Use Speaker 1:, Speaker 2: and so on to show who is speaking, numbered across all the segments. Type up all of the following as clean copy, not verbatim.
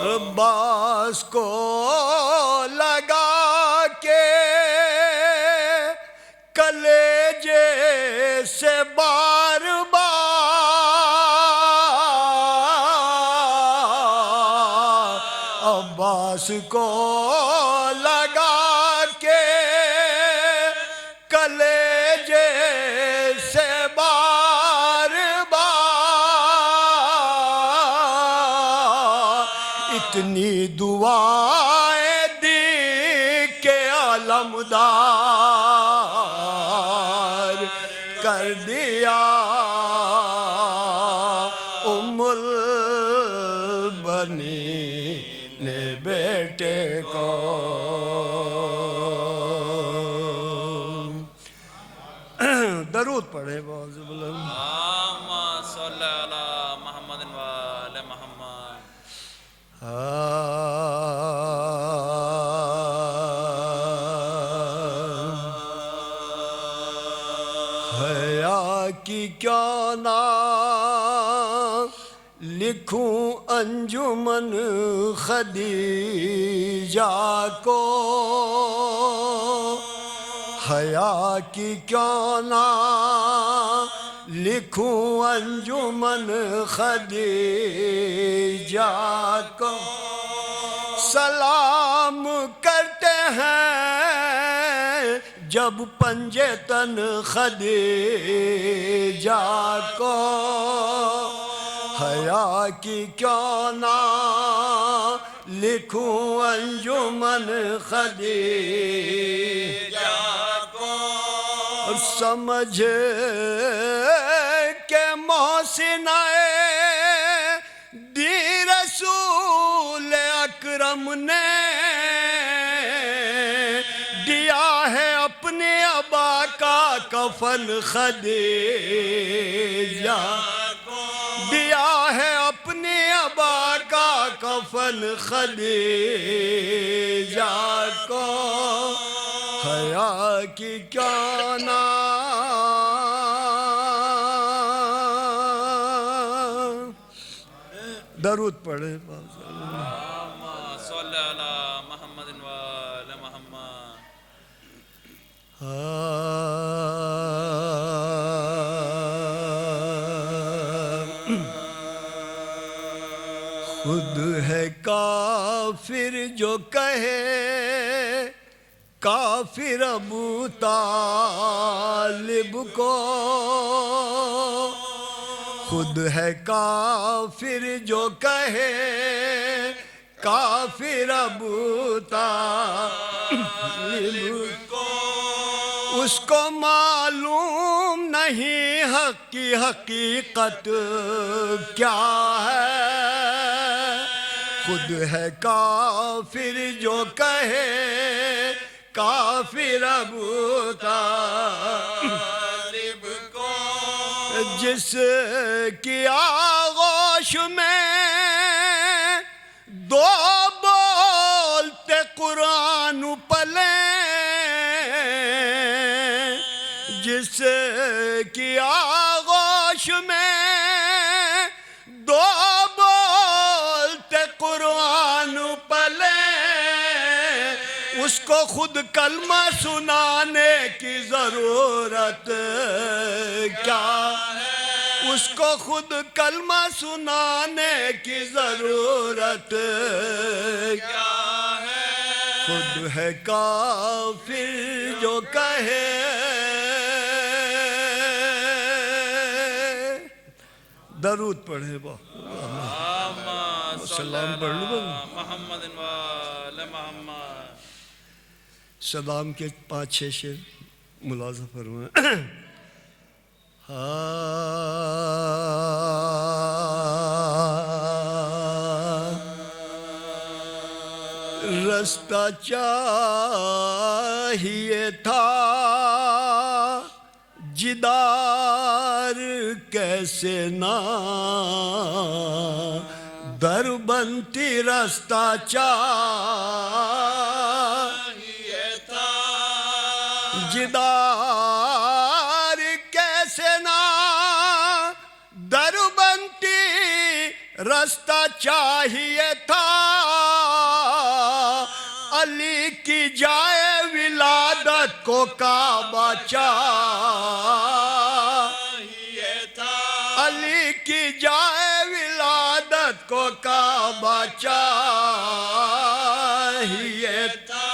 Speaker 1: عباس کو لگا کے کلیجے سے بار بار عباس کو لگا کے کلیجے سے بار بار اتنی دعائیں دی کہ علمدار کر دیا ام البنین نے بیٹے کو درود پڑھے بہت بلند
Speaker 2: اللہم صلی علی محمد و آل محمد
Speaker 1: حیا کی کیا نام لکھوں انجمن خدیجہ کو حیا کی کیا نام لکھوں انجمن خدیجہ کو سلام کرتے ہیں جب پنجے تن خدیجہ کو حیا کی کیا نام لکھوں انجمن خدیجہ سمجھ کے محسنہ دی رسول اکرم نے دیا ہے اپنے ابا کا کفن خدیجہ دیا ہے اپنے ابا کا کفن خدیجہ کو حیا کی کیا نام درود پڑھے
Speaker 2: اللہم صلی علی محمد و آل محمد
Speaker 1: خود ہے کافر جو کہے کافر ابو طالب کو خود ہے کافر جو کہے کافر ابو طالب
Speaker 2: کو
Speaker 1: اس کو معلوم نہیں حق کی حقیقت کیا ہے خود ہے کافر جو کہے کافر ابو
Speaker 2: طالب کو
Speaker 1: جس کی آغوش میں دو بولتے قرآن پلے جس کی آغوش میں دو بولتے قرآن پلے اس کو خود کلمہ سنانے کی ضرورت کیا اس کو خود کلمہ سنانے کی ضرورت
Speaker 2: کیا ہے
Speaker 1: خود ہے کافر جو کہے درود پڑھے سلام پڑھ لوں
Speaker 2: محمد وآل محمد
Speaker 1: سلام کے 5-6 شعر ملاحظہ فرمائیں رستہ چاہیے تھا جدار کیسے نہ در بنتی رستہ چاہیے
Speaker 2: تھا
Speaker 1: جدار کیسے نہ در بنتی رستہ چاہیے تھا علی کی جائے ولادت کو کعبہ چاہیے
Speaker 2: تھا
Speaker 1: علی کی جائے ولادت کو کعبہ چاہیے
Speaker 2: تھا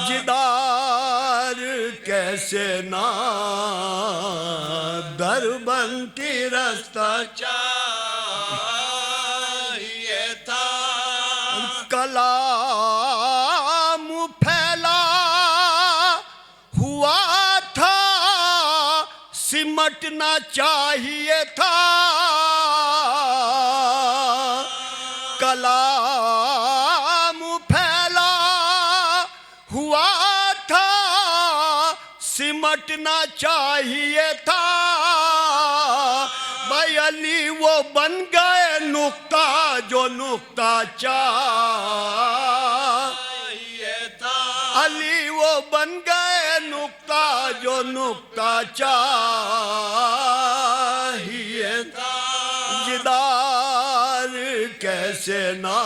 Speaker 1: جدار کیسے نہ در بنتی رستہ
Speaker 2: چاہیے تھا
Speaker 1: کلام پھیلا ہوا تھا سمٹنا چاہیے تھا کلام پھیلا ہوا تھا سمٹنا چاہیے تھا بھائی علی وہ بن گئے نقطہ جو نقطہ چاہیے
Speaker 2: تھا
Speaker 1: علی وہ بن گئے نقطہ جو نقطہ چاہیے
Speaker 2: تھا
Speaker 1: جدار کیسے نہ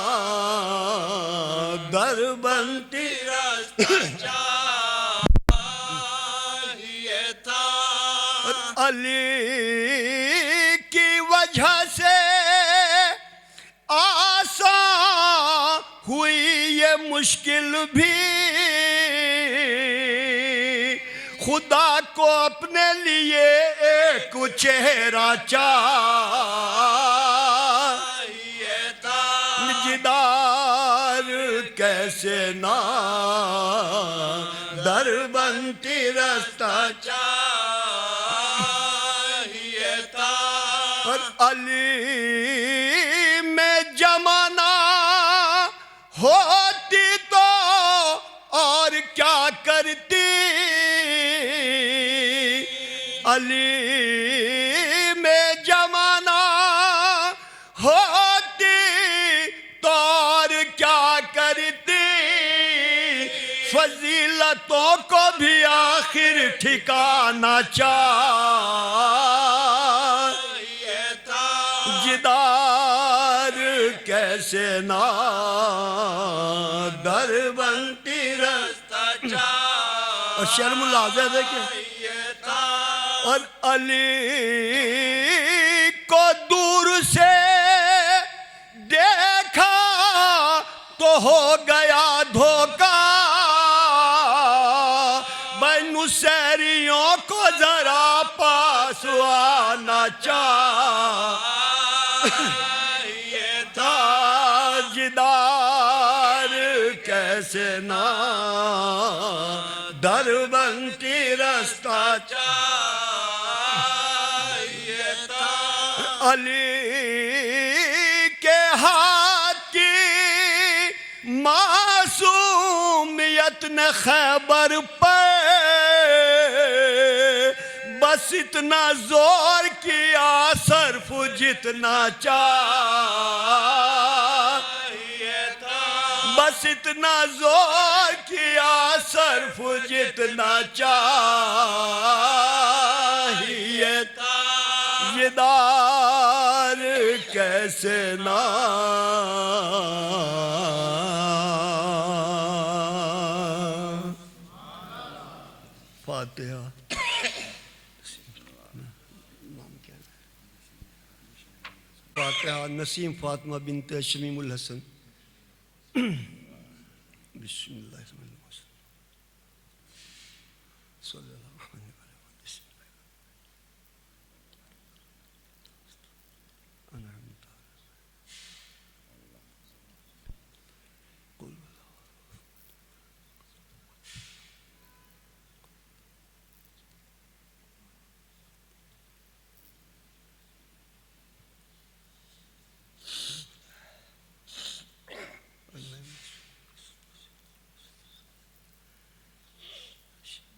Speaker 1: در بنتی
Speaker 2: رستہ چاہیے تھا
Speaker 1: علی کی وجہ سے آسان ہوئی یہ مشکل بھی خدا کو اپنے لیے ایک چہرہ
Speaker 2: چاہیے تھا
Speaker 1: جدار کیسے نہ در بنتی رستہ
Speaker 2: چاہیے تھا
Speaker 1: اور علی میں جمانا ہوتی تو اور کیا کرتی علی میں جمانا ہوتی تو اور کیا کرتی فضیلتوں کو بھی آخر ٹھکانا چاہیے
Speaker 2: تھا
Speaker 1: جدار کیسے نہ در بنتی رستہ اور شرم ملاحظہ دیکھیں
Speaker 2: تھا
Speaker 1: اور علی کو دور سے دیکھا تو ہو گیا دھوکا بین سیریوں کو ذرا پاس آ نہ چاہیے تھا تاجدار کیسے نہ در بنتی رستہ چاہیے تھا علی کے ہاتھ کی معصومیت نے خیبر پہ بس اتنا زور کیا صرف جتنا چاہیے تھا بس اتنا زور کیا صرف جتنا چاہیے تھا یہ دار کیسے نہ فاتحہ فاتحہ نسیم فاطمہ بنت شمیم الحسن بسم اللہ الرحمن الرحیم صلی اللہ علیہ وسلم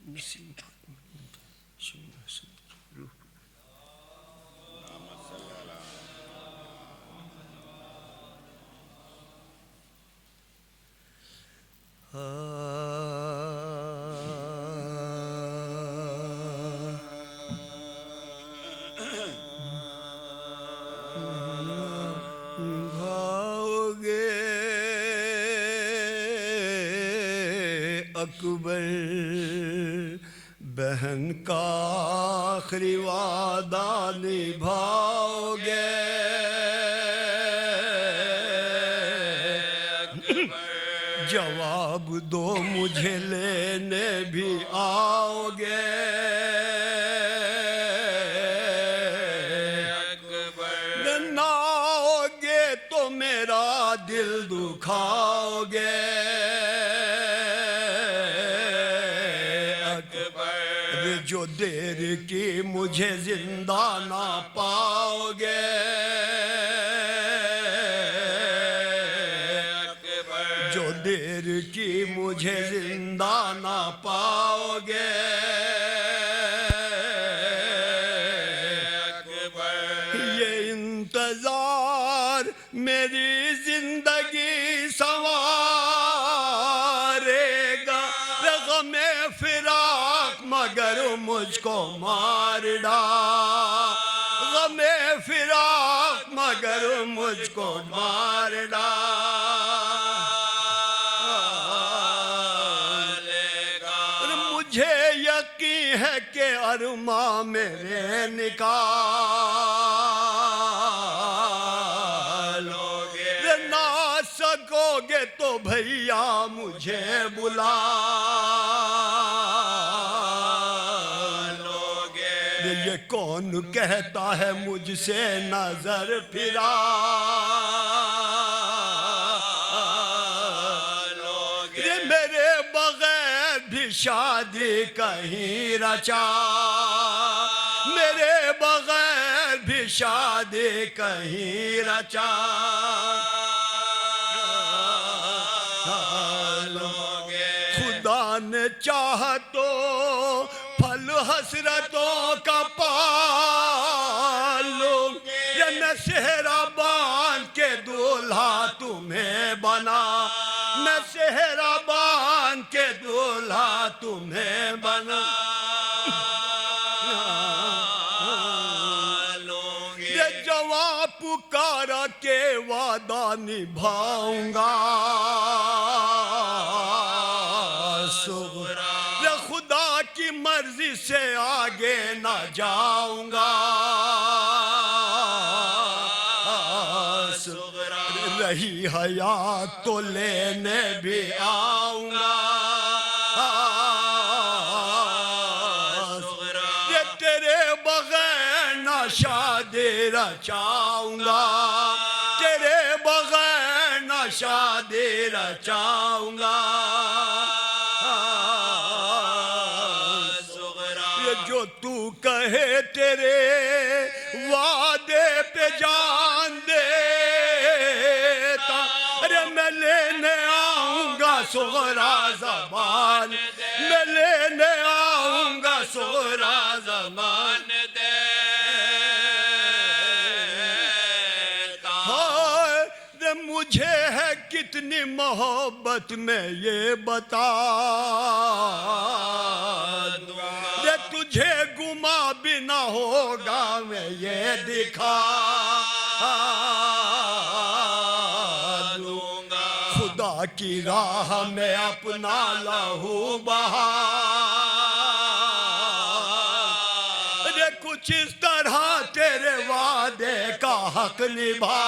Speaker 1: نسیم فاطمہ بنت شمیم الحسن روح بھاؤگے اکبر بہن کا آخری وعدہ نبھاؤ گے جواب دو مجھے لینے بھی آؤ گے نہ آؤ گے تو میرا دل دکھاؤ گے جو دیر کی مجھے زندہ نہ پاؤ گے جو دیر کی مجھے زندہ نہ پاؤ گے یہ انتظار میری زندگی سنوارے گا غم فراق مگر مجھ کو مار ڈال غم فراق مگر مجھ کو مار ڈال مجھے یقین ہے کہ ارماں میرے نکالوگے نہ سکو گے تو بھیا مجھے بلا یہ کون کہتا ہے مجھ سے نظر پھرا یہ میرے بغیر بھی شادی کہیں رچا میرے بغیر بھی شادی کہیں رچا خدا نے چاہا تو پھل حسرتوں کا پالو یا میں صحرا باندھ کے دولہا تمہیں بنا میں صحرا باندھ کے دولہا تمہیں بنا یہ جواب پکارا کہ وعدہ نبھاؤں گا خدا کی مرضی سے آگے نہ جاؤں گا رہی حیات تو لینے بھی آؤں گا یہ تیرے بغیر نہ نہ شادی رچاؤں گا تیرے بغیر نہ شادی رچاؤں گا یہ جو تو کہے تیرے وعدے پہ جان دیتا ارے میں لینے آؤں گا صغرا زبان میں لینے آؤں گا صغرا زبان مجھے ہے کتنی محبت میں یہ بتا دوں تجھے گما بھی نہ ہوگا میں یہ دکھا دوں گا خدا کی راہ میں اپنا لہو بہا کچھ اس طرح تیرے وعدے کا حق نبھا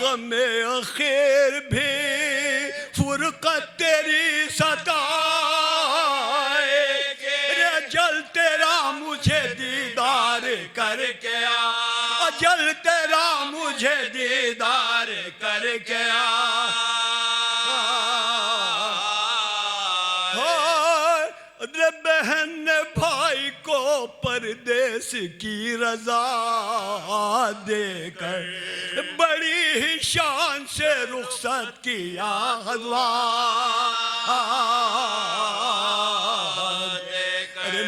Speaker 1: غم اخیر بھی فرقت تیری ستائے اجل تیرا مجھے دیدار کر کے اجل تیرا مجھے دیدار کر کے بہن نے بھائی کو پردیس کی رضا دے کر بڑی ہی شان سے رخصت کیا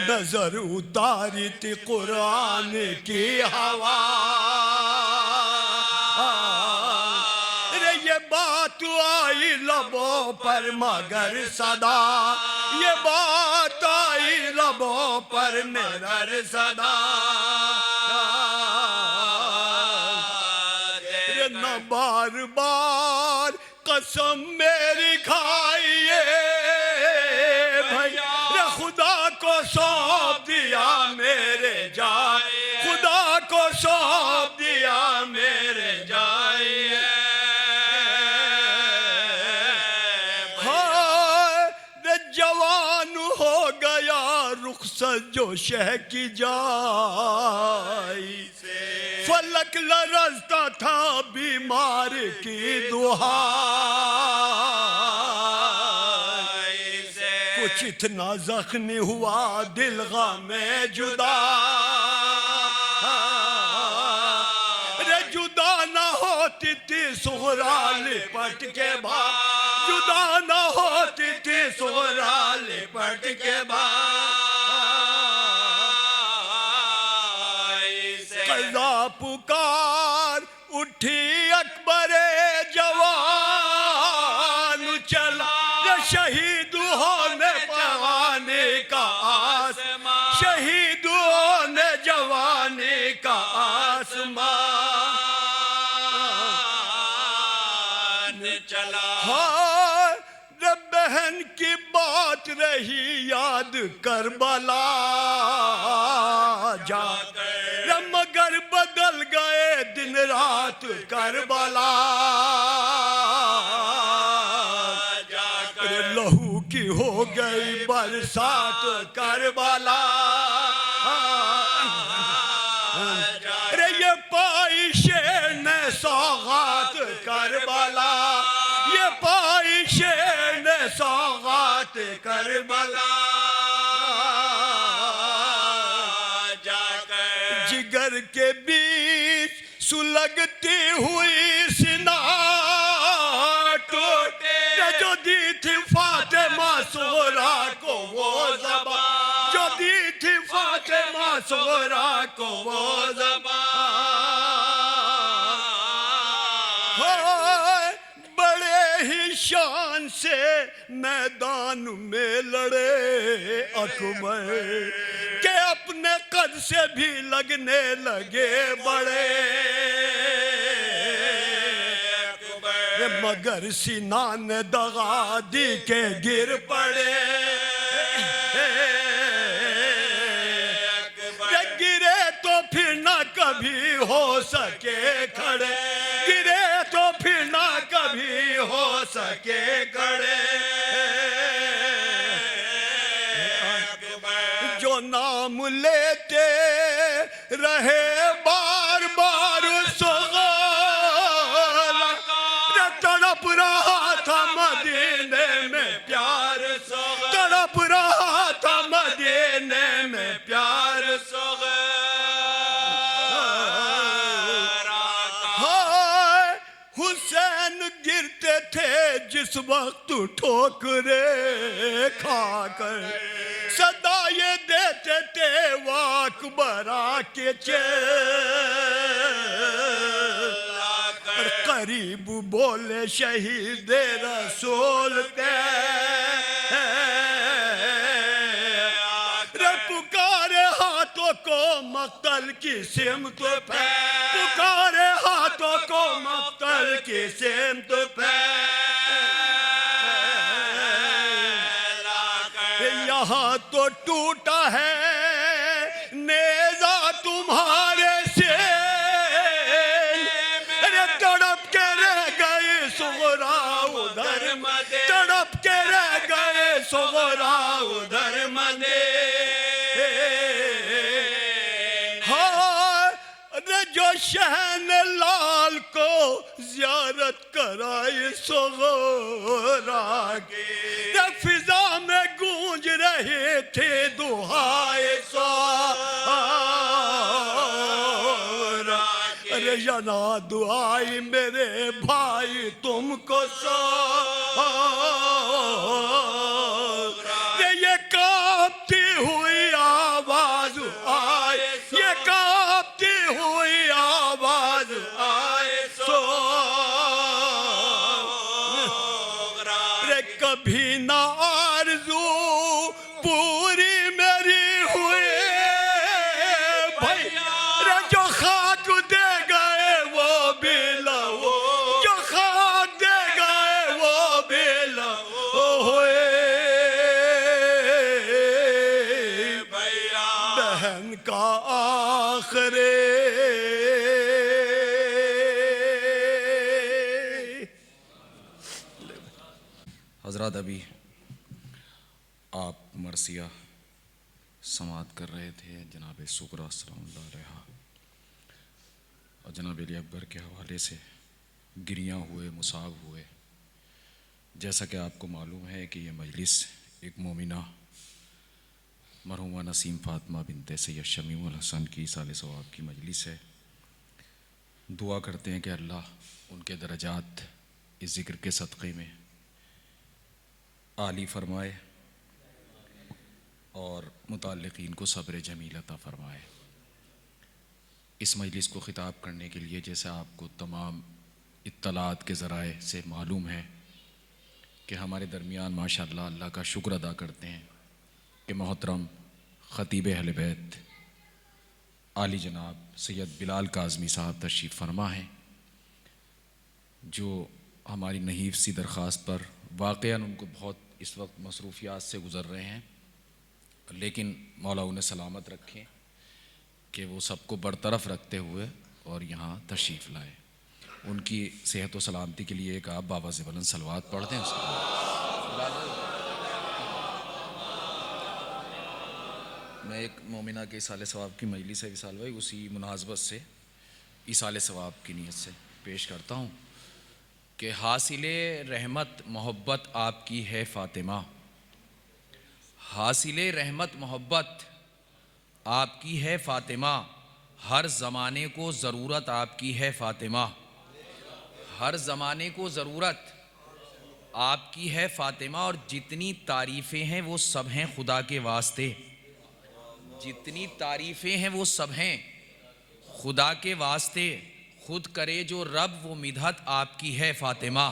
Speaker 1: نظر اتاری تھی قرآن کی ہوا یہ بات آئی لبوں پر مگر صدا یہ بات آئی لبوں پر مگر صدا نہ بار بار قسم میری کھائیے بھیا خدا کو سونپ دیا میرے جائے خدا کو سونپ دیا میرے جائے جوان ہو گیا رخصت جو شہ کی جائی فلک لرزتا تھا بیمار کی دعائی کچھ اتنا زخمی ہوا دل غم جدا جدا نہ ہوتی تھی صغرا لپٹ کے بھاگ جدا نہ ہوتی تھی صغرا لپٹ کے قضا پکار اٹھی اکبر جوان چلا شہید ہونے جوانی کا آسمان شہید ہونے جوانی کا آسمان چلا بہن کی بات رہی یاد کربلا جا کر مگر بدل گئے دن رات کربلا جا کر لہو کی ہو گئی برسات کربلا یہ پائی شیر نے سوغات کربلا یہ پائی شیر نے سوغات کربلا جا کر جگر کے بیچ سلگتی ہوئی سنا ٹوٹے جو دی تھی فاطمہ صغرا کو وہ زبان جو دی تھی فاطمہ صغرا کو وہ زبان شان سے میدان میں لڑے اکبر کہ اپنے قد سے بھی لگنے لگے بڑے مگر سینان دغا دی کے گر پڑے گرے تو پھر نہ کبھی ہو سکے کھڑے گرے تو پھر نہ کبھی ہو سکے کھڑے جو نام لیتے رہے بار بار سغورا، تڑپ رہا تھا مدینے میں پیار سغورا، تڑپ رہا تھا مدینے میں پیار سغورا۔ ہائے حسین گرتے تھے جس وقت ٹھوکرے کھا کر، صدا یہ دیتے تھے وہ اکبرا کے چہر، قریب بولے شہید رسول پکارے ہاتھوں کو مقتل کی سمت پہ، پکارے ہاتھوں کو مقتل کی سمت پہ، یہاں تو ٹوٹا ہے نیزہ تمہارے سے، تڑپ کے رہ گئے سغرا ادھر مدے، تڑپ کے رہ گئے سغرا ادھر مدے۔ جو شہن لال کو زیارت کرائی سغرا کی، فضا میں گونج رہے تھے دعائے سغرا، ارے ینا دعائی میرے بھائی تم کو سغرا، یہ کانپتی ہوئی آواز آئے، یہ کانپتی ہوئی آواز آئے سغرا، کبھی نہ آرزو پوری میری ہوئی بھیا، جو خاک دے گئے وہ بھی لہو، جو خاک دے گئے وہ بھی لہو ہوئے بہن کا آخرے۔
Speaker 3: حضرات ابھی آپ مرثیہ سماعت کر رہے تھے جناب سغرا سلام اللہ علیہا، اور جناب علی اکبر کے حوالے سے گریاں ہوئے، مصاب ہوئے۔ جیسا کہ آپ کو معلوم ہے کہ یہ مجلس ایک مومنہ مرحومہ نسیم فاطمہ بنت سید شمیم الحسن کی ایصال ثواب کی مجلس ہے۔ دعا کرتے ہیں کہ اللہ ان کے درجات اس ذکر کے صدقے میں عالی فرمائے اور متعلقین کو صبر جمیل عطا فرمائے۔ اس مجلس کو خطاب کرنے کے لیے جیسے آپ کو تمام اطلاعات کے ذرائع سے معلوم ہے کہ ہمارے درمیان ماشاءاللہ اللہ کا شکر ادا کرتے ہیں کہ محترم خطیب اہل بیت عالی جناب سید بلال کاظمی صاحب تشریف فرما ہیں، جو ہماری نحیف سی درخواست پر واقعاً ان کو بہت اس وقت مصروفیات سے گزر رہے ہیں، لیکن مولا انہیں سلامت رکھیں کہ وہ سب کو برطرف رکھتے ہوئے اور یہاں تشریف لائے۔ ان کی صحت و سلامتی کے لیے ایک آپ بابا سے بلند صلوات پڑھ دیں۔ میں ایک مومنہ کے ایصال ثواب کی مجلس ہے وصال بھائی، اسی مناسبت سے ایصال ثواب کی نیت سے پیش کرتا ہوں کہ حاصل رحمت محبت آپ کی ہے فاطمہ، حاصل رحمت محبت آپ کی ہے فاطمہ، ہر زمانے کو ضرورت آپ کی ہے فاطمہ، ہر زمانے کو ضرورت آپ کی ہے فاطمہ، اور جتنی تعریفیں ہیں وہ سب ہیں خدا کے واسطے، جتنی تعریفیں ہیں وہ سب ہیں خدا کے واسطے، خود کرے جو رب وہ مدحت آپ کی ہے فاطمہ،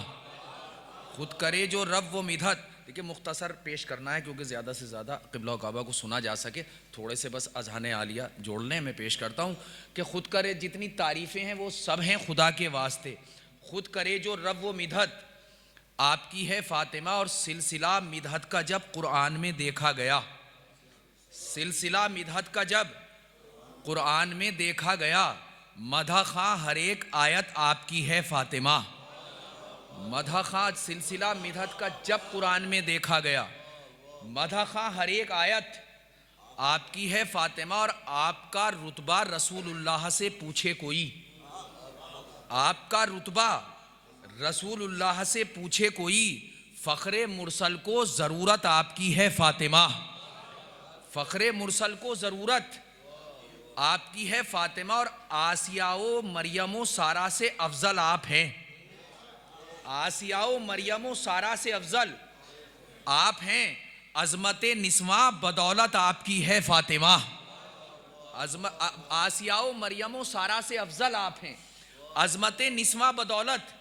Speaker 3: خود کرے جو رب وہ مدحت۔ دیکھیں مختصر پیش کرنا ہے کیونکہ زیادہ سے زیادہ قبلہ و کعبہ کو سنا جا سکے، تھوڑے سے بس اذہان عالیہ جوڑ لیں۔ میں پیش کرتا ہوں کہ خود کرے جتنی تعریفیں ہیں وہ سب ہیں خدا کے واسطے، خود کرے جو رب وہ مدحت آپ کی ہے فاطمہ، اور سلسلہ مدحت کا جب قرآن میں دیکھا گیا، سلسلہ مدحت کا جب قرآن میں دیکھا گیا، مدح خواں ہر ایک آیت آپ کی ہے فاطمہ، مدح خواں سلسلہ مدحت کا جب قرآن میں دیکھا گیا، مدح خواں ہر ایک آیت آپ کی ہے فاطمہ اور آپ کا رتبہ رسول اللہ سے پوچھے کوئی، آپ کا رتبہ رسول اللہ سے پوچھے کوئی، فخر مرسل کو ضرورت آپ کی ہے فاطمہ، فخر مرسل کو ضرورت آپ کی ہے فاطمہ، اور آسیہ و مریم و سارہ سے افضل آپ ہیں، آسیہ و مریم و سارہ سے افضل آپ ہیں، عظمت نسواں بدولت آپ کی ہے فاطمہ، آسیہ و مریم و سارہ سے افضل آپ ہیں، عظمت نسواں بدولت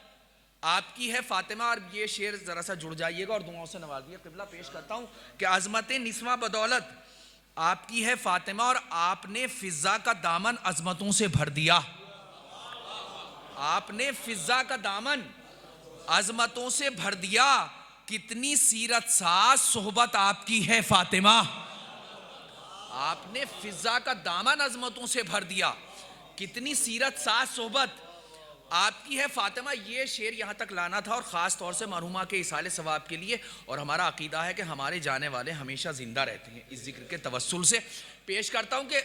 Speaker 3: آپ کی ہے فاطمہ۔ اور یہ شعر ذرا سا جڑ جائیے گا اور دعاؤں سے نوازیے۔ قبلہ پیش کرتا ہوں کہ عظمت نسواں بدولت آپ کی ہے فاطمہ، اور آپ نے فضا کا دامن عظمتوں سے بھر دیا، آپ نے فضا کا دامن عظمتوں سے بھر دیا، کتنی سیرت ساز صحبت آپ کی ہے فاطمہ، آپ نے فضا کا دامن عظمتوں سے بھر دیا، کتنی سیرت ساز صحبت آپ کی ہے فاطمہ۔ یہ شعر یہاں تک لانا تھا، اور خاص طور سے مرحومہ کے ایصال ثواب کے لیے، اور ہمارا عقیدہ ہے کہ ہمارے جانے والے ہمیشہ زندہ رہتے ہیں اس ذکر کے توسل سے۔ پیش کرتا ہوں کہ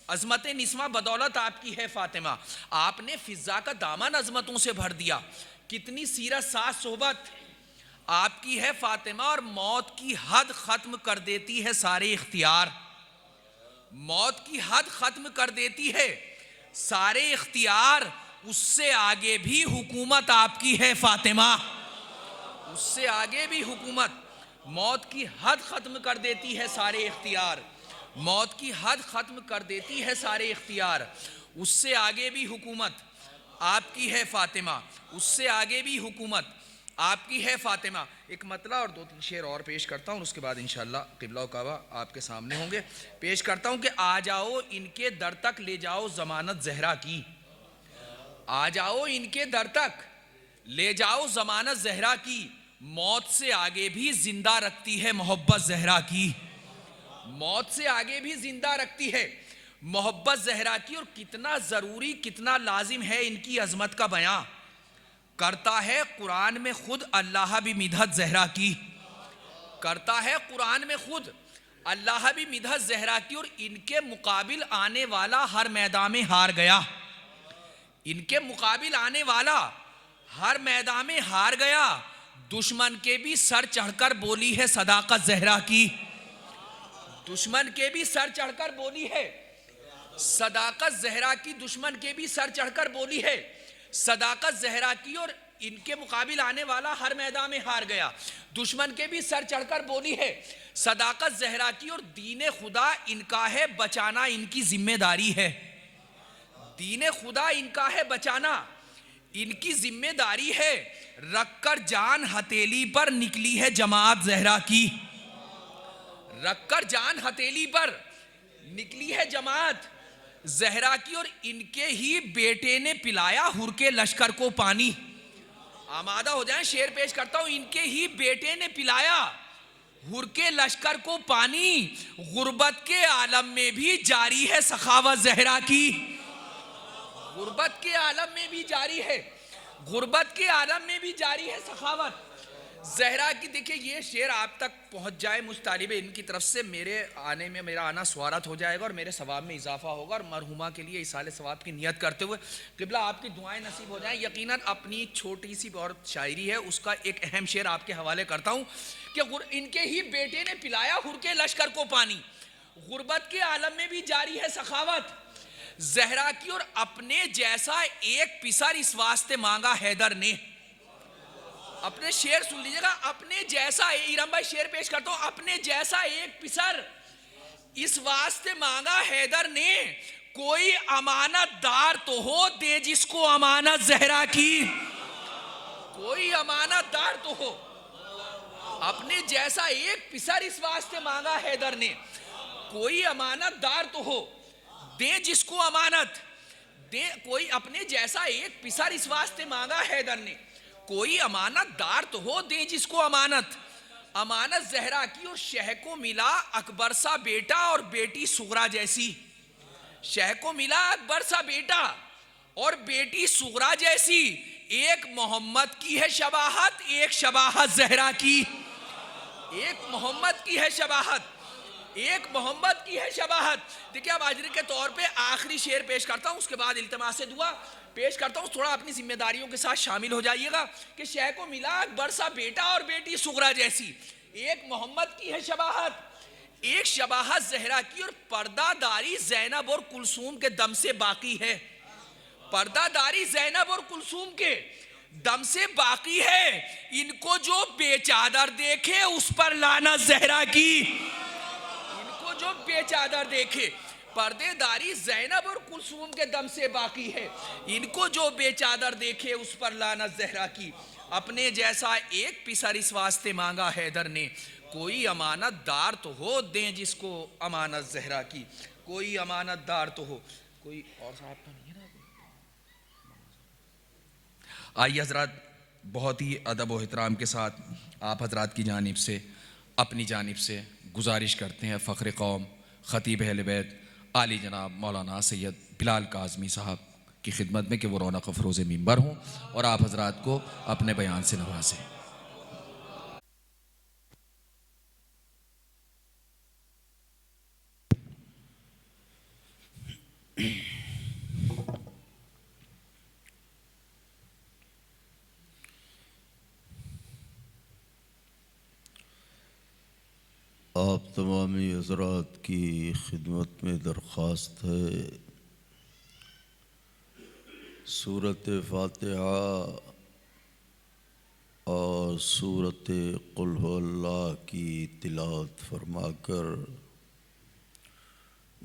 Speaker 3: عظمت نسواں بدولت آپ کی ہے فاطمہ، آپ نے فضا کا دامن عظمتوں سے بھر دیا، کتنی سیرت ساز صحبت آپ کی ہے فاطمہ، اور موت کی حد ختم کر دیتی ہے سارے اختیار، موت کی حد ختم کر دیتی ہے سارے اختیار، اس سے آگے بھی حکومت آپ کی ہے فاطمہ، اس سے آگے بھی حکومت، موت کی حد ختم کر دیتی ہے سارے اختیار، موت کی حد ختم کر دیتی ہے سارے اختیار، اس سے آگے بھی حکومت آپ کی ہے فاطمہ، اس سے آگے بھی حکومت آپ کی ہے فاطمہ۔ ایک مطلع اور دو تین شعر اور پیش کرتا ہوں، اس کے بعد انشاءاللہ قبلہ و کعبہ آپ کے سامنے ہوں گے۔ پیش کرتا ہوں کہ آ جاؤ ان کے در تک لے جاؤ ضمانت زہرا کی، آ جاؤ ان کے در تک لے جاؤ ضمانت زہرا کی، موت سے آگے بھی زندہ رکھتی ہے محبت زہرا کی، موت سے آگے بھی زندہ رکھتی ہے محبت زہرا کی، اور کتنا ضروری کتنا لازم ہے ان کی عظمت کا بیان، کرتا ہے قرآن میں خود اللہ بھی مدحت زہرا کی، کرتا ہے قرآن میں خود اللہ بھی مدحت زہرا کی، اور ان کے مقابل آنے والا ہر میدان میں ہار گیا، ان کے مقابل آنے والا ہر میدان میں ہار گیا، دشمن کے بھی سر چڑھ کر بولی ہے صداقت زہرا کی، دشمن کے بھی سر چڑھ کر بولی ہے صداقت زہرا کی، دشمن کے بھی سر چڑھ کر بولی ہے صداقت زہرا کی، اور ان کے مقابل آنے والا ہر میدان میں ہار گیا، دشمن کے بھی سر چڑھ کر بولی ہے صداقت زہرا کی، اور دین خدا ان کا ہے بچانا ان کی ذمہ داری ہے، دین خدا ان کا ہے بچانا ان کی ذمہ داری ہے، رکھ کر جان ہتھیلی پر نکلی ہے جماعت زہرا کی، رکھ کر جان ہتھیلی پر نکلی ہے جماعت زہرا کی، اور ان کے ہی بیٹے نے پلایا ہر کے لشکر کو پانی، آمادہ ہو جائیں شعر پیش کرتا ہوں، ان کے ہی بیٹے نے پلایا ہر کے لشکر کو پانی، غربت کے عالم میں بھی جاری ہے سخاوت زہرا کی، غربت کے عالم میں بھی جاری ہے، غربت کے عالم میں بھی جاری ہے سخاوت زہرا کی۔ دیکھیں یہ شعر آپ تک پہنچ جائے مجھ طالب علم کی طرف سے، میرے آنے میں میرا آنا سوارت ہو جائے گا، اور میرے ثواب میں اضافہ ہوگا، اور مرحومہ کے لیے ایصال ثواب کی نیت کرتے ہوئے قبلہ آپ کی دعائیں نصیب ہو جائیں۔ یقیناً اپنی چھوٹی سی اور شاعری ہے، اس کا ایک اہم شعر آپ کے حوالے کرتا ہوں کہ ان کے ہی بیٹے نے پلایا ہر کے لشکر کو پانی، غربت کے عالم میں بھی جاری ہے سخاوت زہرا کی، اور اپنے جیسا ایک پسر اس واسطے مانگا حیدر نے، اپنے شعر سن لیجئے گا، اپنے جیسا، ایرم بھائی شعر پیش کرتا ہوں، اپنے جیسا ایک پسر اس واسطے مانگا حیدر نے، کوئی امانت دار تو ہو دے جس کو امانت زہرا کی، کوئی امانت دار تو ہو، اپنے جیسا ایک پسر اس واسطے مانگا حیدر نے، کوئی امانت دار تو ہو دے جس کو امانت دے، کوئی اپنے جیسا ایک پسر اس واسطے مانگا حیدر نے، کوئی امانت دار تو ہو دے جس کو امانت، امانت زہرا کی، اور شہ کو ملا اکبر سا بیٹا اور بیٹی صغرا جیسی، شہ کو ملا اکبر سا بیٹا اور بیٹی صغرا جیسی، ایک محمد کی ہے شباہت ایک شباہت زہرا کی، ایک محمد کی ہے شباہت ایک محمد کی ہے شباہت. دیکھیں اب اجر کے طور پہ آخری شعر پیش کرتا ہوں, اس کے بعد التماس دعا پیش کرتا ہوں. تھوڑا اپنی ذمہ داریوں کے ساتھ شامل ہو جائیے گا کہ شیخ کو ملا اکبر سا بیٹا اور بیٹی صغرا جیسی. ایک محمد کی ہے شباہت, ایک شباہت زہرا کی, اور پردہ داری زینب اور کلثوم کے دم سے باقی ہے. پردہ داری زینب اور کلثوم کے دم سے باقی ہے. ان کو جو بے چادر دیکھے اس پر لعنت زہرا کی. ان کو جو بے چادر دیکھے, پردے داری زینب اور کلثوم کے دم سے باقی ہے. ان کو جو بے چادر دیکھے اس پر لعنت زہرا کی. اپنے جیسا ایک پسر اس واسطے مانگا حیدر نے, کوئی امانت دار تو ہو دیں جس کو امانت زہرا کی. کوئی امانت دار تو ہو. کوئی اور صاحب کا نہیں ہے نا؟ آئیے حضرات, بہت ہی ادب و احترام کے ساتھ آپ حضرات کی جانب سے اپنی جانب سے گزارش کرتے ہیں فخر قوم خطیب اہل بیت عالی جناب مولانا سید بلال کاظمی صاحب کی خدمت میں کہ وہ رونق افروز منبر ہوں اور آپ حضرات کو اپنے بیان سے نوازیں.
Speaker 4: آپ تمامی حضرات کی خدمت میں درخواست ہے سورۃ فاتحہ اور سورۃ قل هو اللہ کی تلاوت فرما کر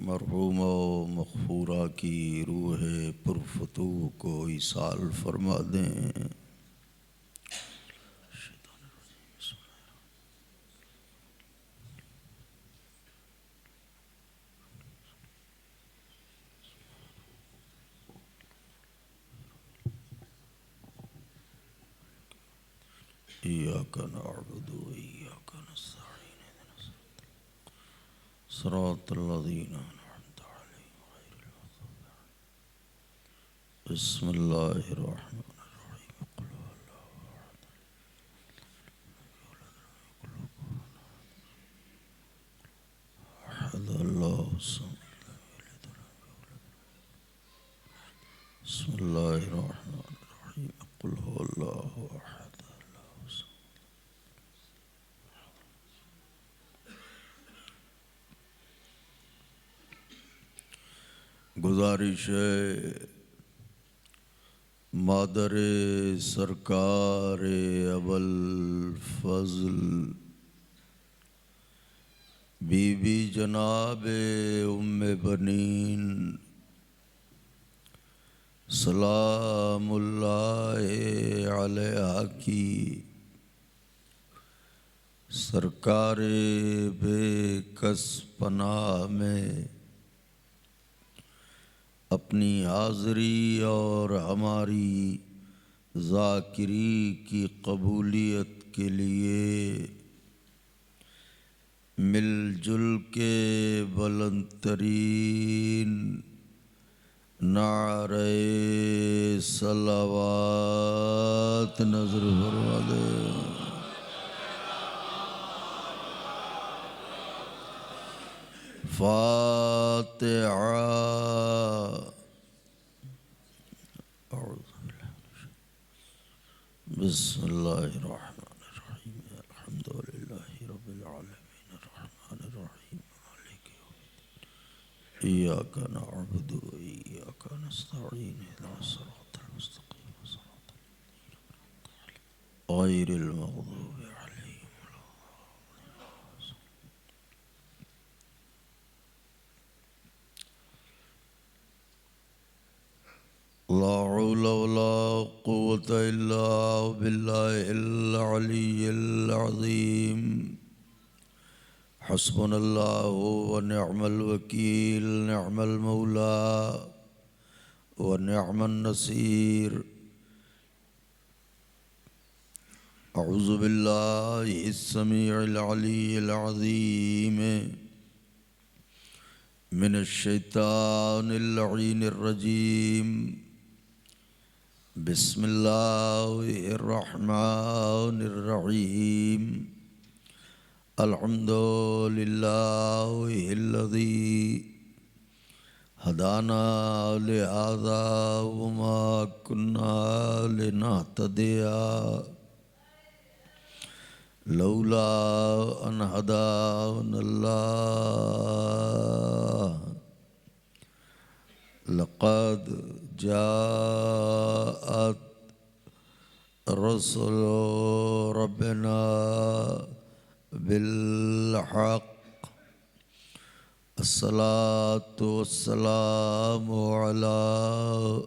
Speaker 4: مرحومہ و مغفورہ کی روح پرفتوح کو ایصال فرما دیں. إياك نعبد وإياك نستعين صراط الذين أنعمت عليهم غير المغضوب عليهم. بسم الله الرحمن الرحيم. قل هو الله أحد الله الصمد لم يلد ولم يولد. بسم الله الرحمن الرحيم. قل هو الله أحد. گزارش ہے مادر سرکار ابوالفضل بی بی جناب ام بنین سلام اللہ علیہ کی سرکار بے کس پناہ میں اپنی حاضری اور ہماری ذاکری کی قبولیت کے لیے مل جل کے بلند ترین نعرہ صلوات نظر فرما دے. فاتحہ. بسم اللہ الرحمن الرحیم. الحمد للہ رب العالمین الرحمن الرحیم مالک یوم الدین ایاک نعبد و ایاک نستعین اهدنا الصراط المستقیم صراط الذین انعمت علیہم غیر المغضوب علیہم ولا الضالین. لا حول ولا قوة إلا بالله العلي العظيم. حسبنا الله ونعم الوكيل. نعم المولى ونعم النصير. أعوذ بالله السميع العلي العظيم من الشيطان اللعين الرجيم. بسم الله الرحمن الرحيم. الحمد لله الذي هدانا لهذا وما كنا لنهتدي لولا أن هدانا الله لقد جاءت رسل ربنا بالحق الصلاة والسلام على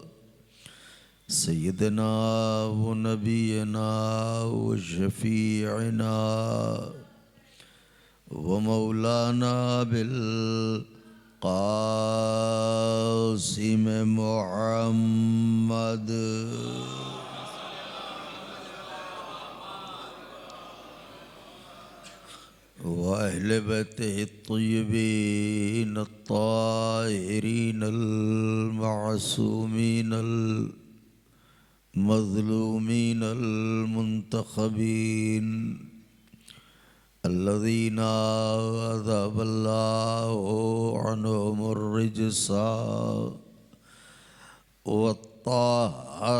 Speaker 4: سيدنا ونبينا وشفيعنا ومولانا بالقاسم محمد وأهل بيته الطيبين الطاهرين المعصومين المظلومين المنتخبين الذين أذهب الله عنهم الرجس وطهرهم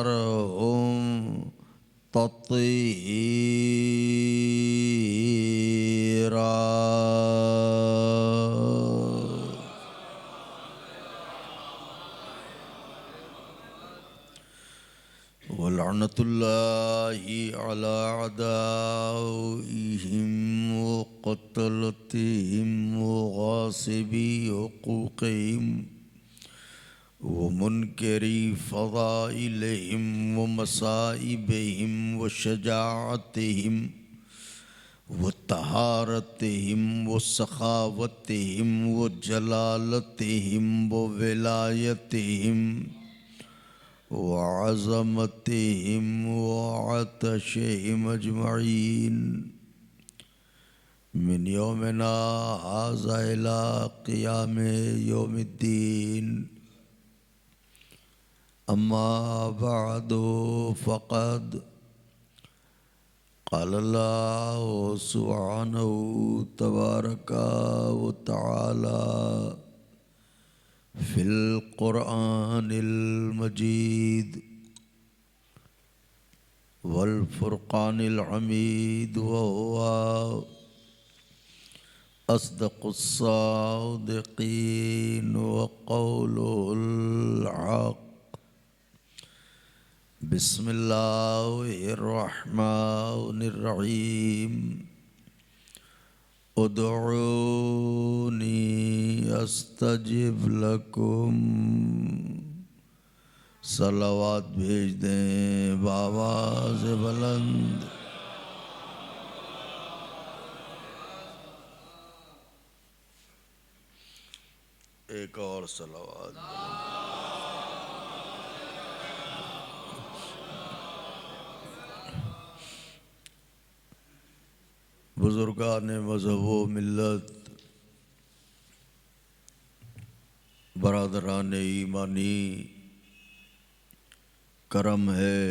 Speaker 4: تطهيرا. ولعنة الله على أعدائهم وقتلتهم وغاصبي حقوقهم ومنكري فضائلهم ومصائبهم وشجاعتهم وطهارتهم وسخاوتهم وجلالتهم وولايتهم وعظمتهم وعطشهم أجمعين من يومنا هذا إلى قيام يوم الدين. أما بعد فقد قال الله سبحانه تبارك وتعالى في القرآن المجيد والفرقان الحميد وهو أصدق الصادقين وقوله الحق. بسم الله الرحمن الرحيم. ادعوني استجب لكم. صلوات بھیج دیں بآواز بلند. ایک اور صلوات. بزرگان مذہب و ملت، برادران ایمانی، کرم ہے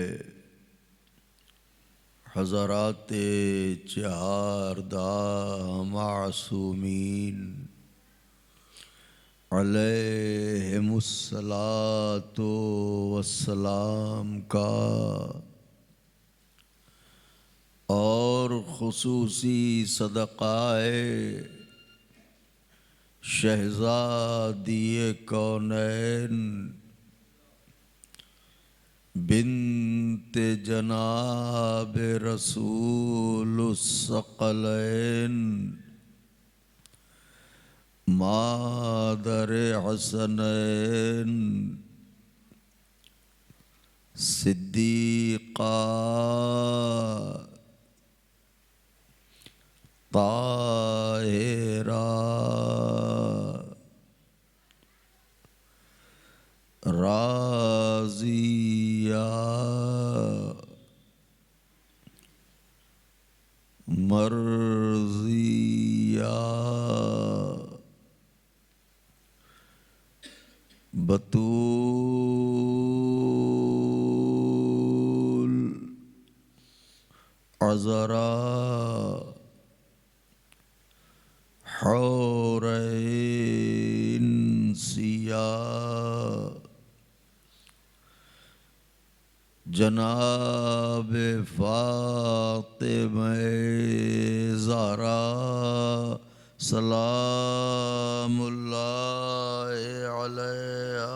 Speaker 4: حضرات چہاردہ معصومین علیہم الصلاۃ والسلام کا اور خصوصی صدقہ شہزادی کونین بنت جناب رسول الثقلین مادر حسنین صدیقہ طاہرہ راضیہ مرضیہ بطول عذرا حورین سیاہ جناب فاطمہ زہرا سلام اللہ علیہا۔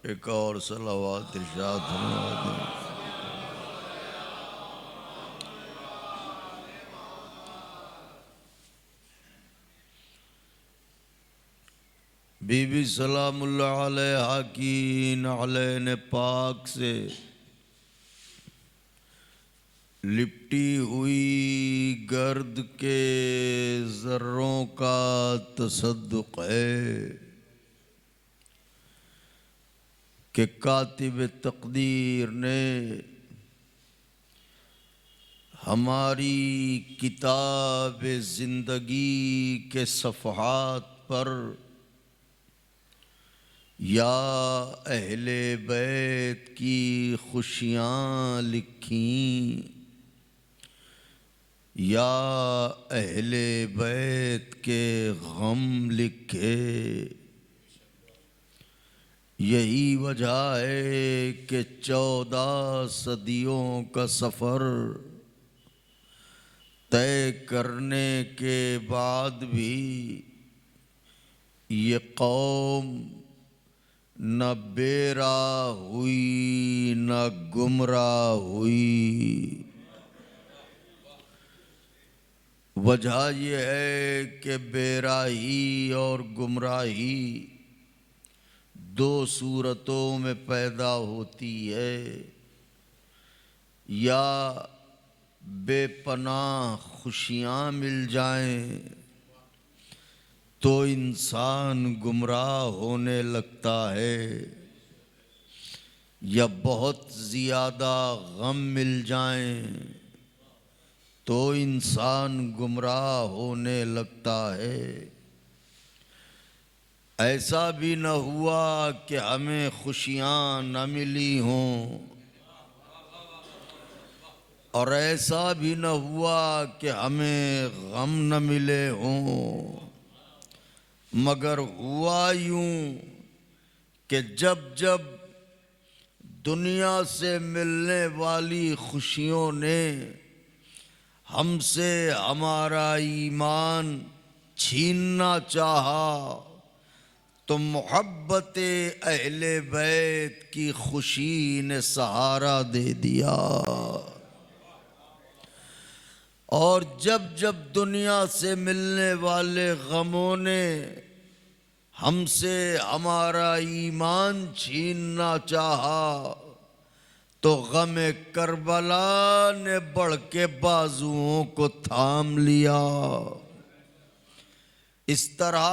Speaker 4: ایک اور صلوات ارشاد فرما دیں۔ بی بی سلام اللہ علیہا کی نعلین پاک سے لپٹی ہوئی گرد کے ذروں کا تصدق ہے کہ کاتب تقدیر نے ہماری کتاب زندگی کے صفحات پر یا اہل بیت کی خوشیاں لکھیں یا اہل بیت کے غم لکھے۔ یہی وجہ ہے کہ 14 صدیوں کا سفر طے کرنے کے بعد بھی یہ قوم نہ بے راہ ہوئی نہ گمراہ ہوئی۔ وجہ یہ ہے کہ بے راہی اور گمراہی دو صورتوں میں پیدا ہوتی ہے، یا بے پناہ خوشیاں مل جائیں تو انسان گمراہ ہونے لگتا ہے، یا بہت زیادہ غم مل جائیں تو انسان گمراہ ہونے لگتا ہے۔ ایسا بھی نہ ہوا کہ ہمیں خوشیاں نہ ملی ہوں، اور ایسا بھی نہ ہوا کہ ہمیں غم نہ ملے ہوں، مگر ہوا یوں کہ جب جب دنیا سے ملنے والی خوشیوں نے ہم سے ہمارا ایمان چھیننا چاہا تو محبت اہل بیت کی خوشی نے سہارا دے دیا، اور جب جب دنیا سے ملنے والے غموں نے ہم سے ہمارا ایمان چھیننا چاہا تو غم کربلا نے بڑھ کے بازوؤں کو تھام لیا۔ اس طرح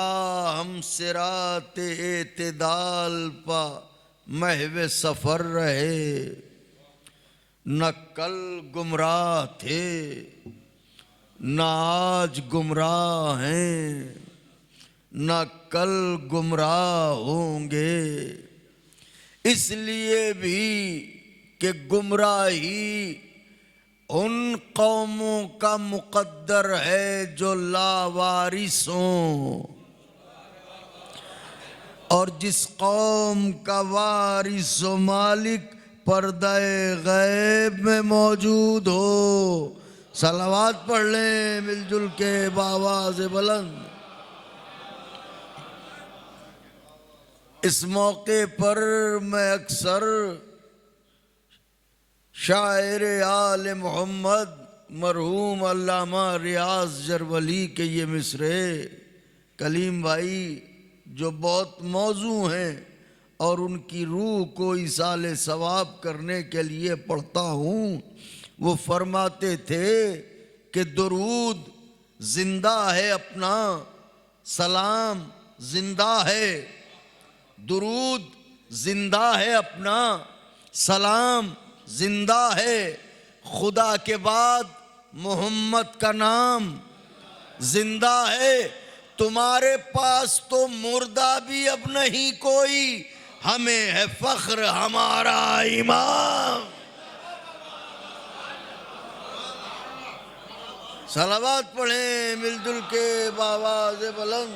Speaker 4: ہم صراط اعتدال پا محو سفر رہے، نہ کل گمراہ تھے نہ آج گمراہ ہیں، نہ کل گمراہ ہوں گے۔ اس لیے بھی کہ گمراہی ان قوموں کا مقدر ہے جو لاوارث ہوں، اور جس قوم کا وارث و مالک پردہ غیب میں موجود ہو۔ صلوات پڑھ لیں مل جل کے بآواز بلند۔ اس موقع پر میں اکثر شاعر آل محمد مرحوم علامہ ریاض جرولی کے یہ مصرعے کلیم بھائی جو بہت موزوں ہیں اور ان کی روح کو ایصال ثواب کرنے کے لیے پڑھتا ہوں۔ وہ فرماتے تھے کہ درود زندہ ہے اپنا، سلام زندہ ہے، درود زندہ ہے اپنا، سلام زندہ ہے، خدا کے بعد محمد کا نام زندہ ہے۔ تمہارے پاس تو مردہ بھی اب نہیں کوئی، ہمیں ہے فخر ہمارا امام۔ صلوات پڑھیں مل جل کے بآواز بلند۔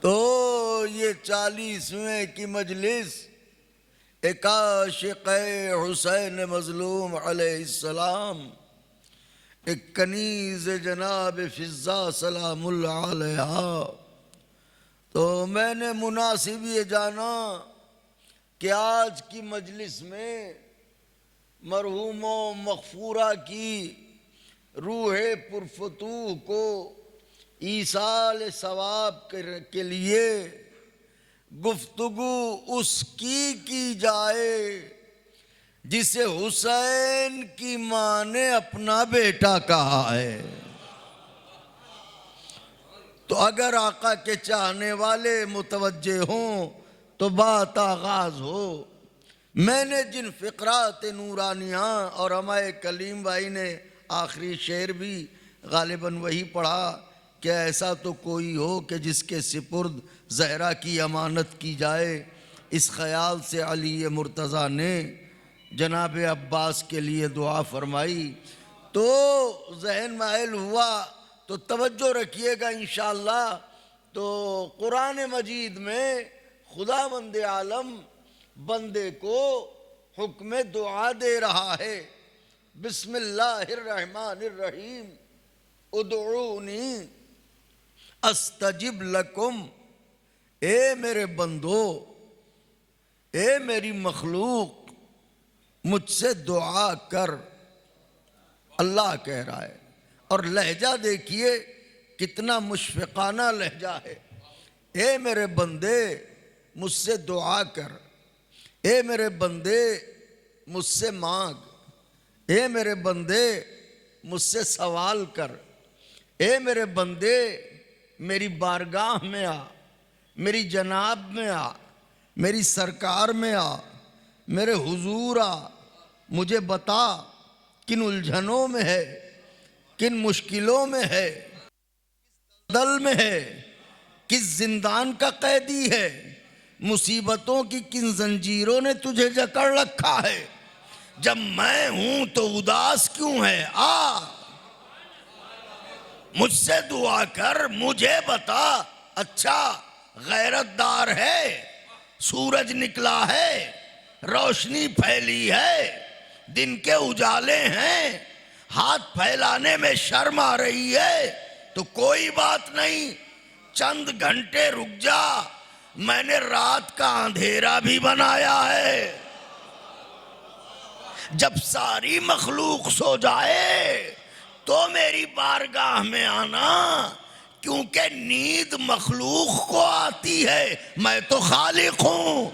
Speaker 4: تو یہ 40ویں کی مجلس ایک عاشق حسین مظلوم علیہ السلام، ایک کنیز جناب فضہ سلام اللہ علیہا، تو میں نے مناسب یہ جانا کہ آج کی مجلس میں مرحوم و مغفورہ کی روح پرفتوح کو ایصال ثواب کے لیے گفتگو اس کی جائے جسے حسین کی ماں نے اپنا بیٹا کہا ہے۔ تو اگر آقا کے چاہنے والے متوجہ ہوں تو بات آغاز ہو۔ میں نے جن فقرات نورانیہ اور ہمارے کلیم بھائی نے آخری شعر بھی غالباً وہی پڑھا کہ ایسا تو کوئی ہو کہ جس کے سپرد زہرا کی امانت کی جائے، اس خیال سے علی مرتضیٰ نے جناب عباس کے لیے دعا فرمائی۔ تو ذہن مائل ہوا تو توجہ رکھیے گا انشاءاللہ۔ تو قرآن مجید میں خداوند عالم بندے کو حکم دعا دے رہا ہے۔ بسم اللہ الرحمن الرحیم، ادعونی استجب لکم، اے میرے بندو، اے میری مخلوق، مجھ سے دعا کر، اللہ کہہ رہا ہے۔ اور لہجہ دیکھیے کتنا مشفقانہ لہجہ ہے۔ اے میرے بندے مجھ سے دعا کر، اے میرے بندے مجھ سے مانگ، اے میرے بندے مجھ سے سوال کر، اے میرے بندے میری بارگاہ میں آ، میری جناب میں آ، میری سرکار میں آ، میرے حضور آ، مجھے بتا کن الجھنوں میں ہے، کن مشکلوں میں ہے، کس دل میں ہے، کس زندان کا قیدی ہے، مصیبتوں کی کن زنجیروں نے تجھے جکڑ رکھا ہے، جب میں ہوں تو اداس کیوں ہے، آ مجھ سے دعا کر، مجھے بتا۔ اچھا غیرت دار ہے، سورج نکلا ہے، روشنی پھیلی ہے، دن کے اجالے ہیں، ہاتھ پھیلانے میں شرم آ رہی ہے، تو کوئی بات نہیں، چند گھنٹے رک جا، میں نے رات کا اندھیرا بھی بنایا ہے۔ جب ساری مخلوق سو جائے تو میری بارگاہ میں آنا، کیونکہ نیند مخلوق کو آتی ہے، میں تو خالق ہوں۔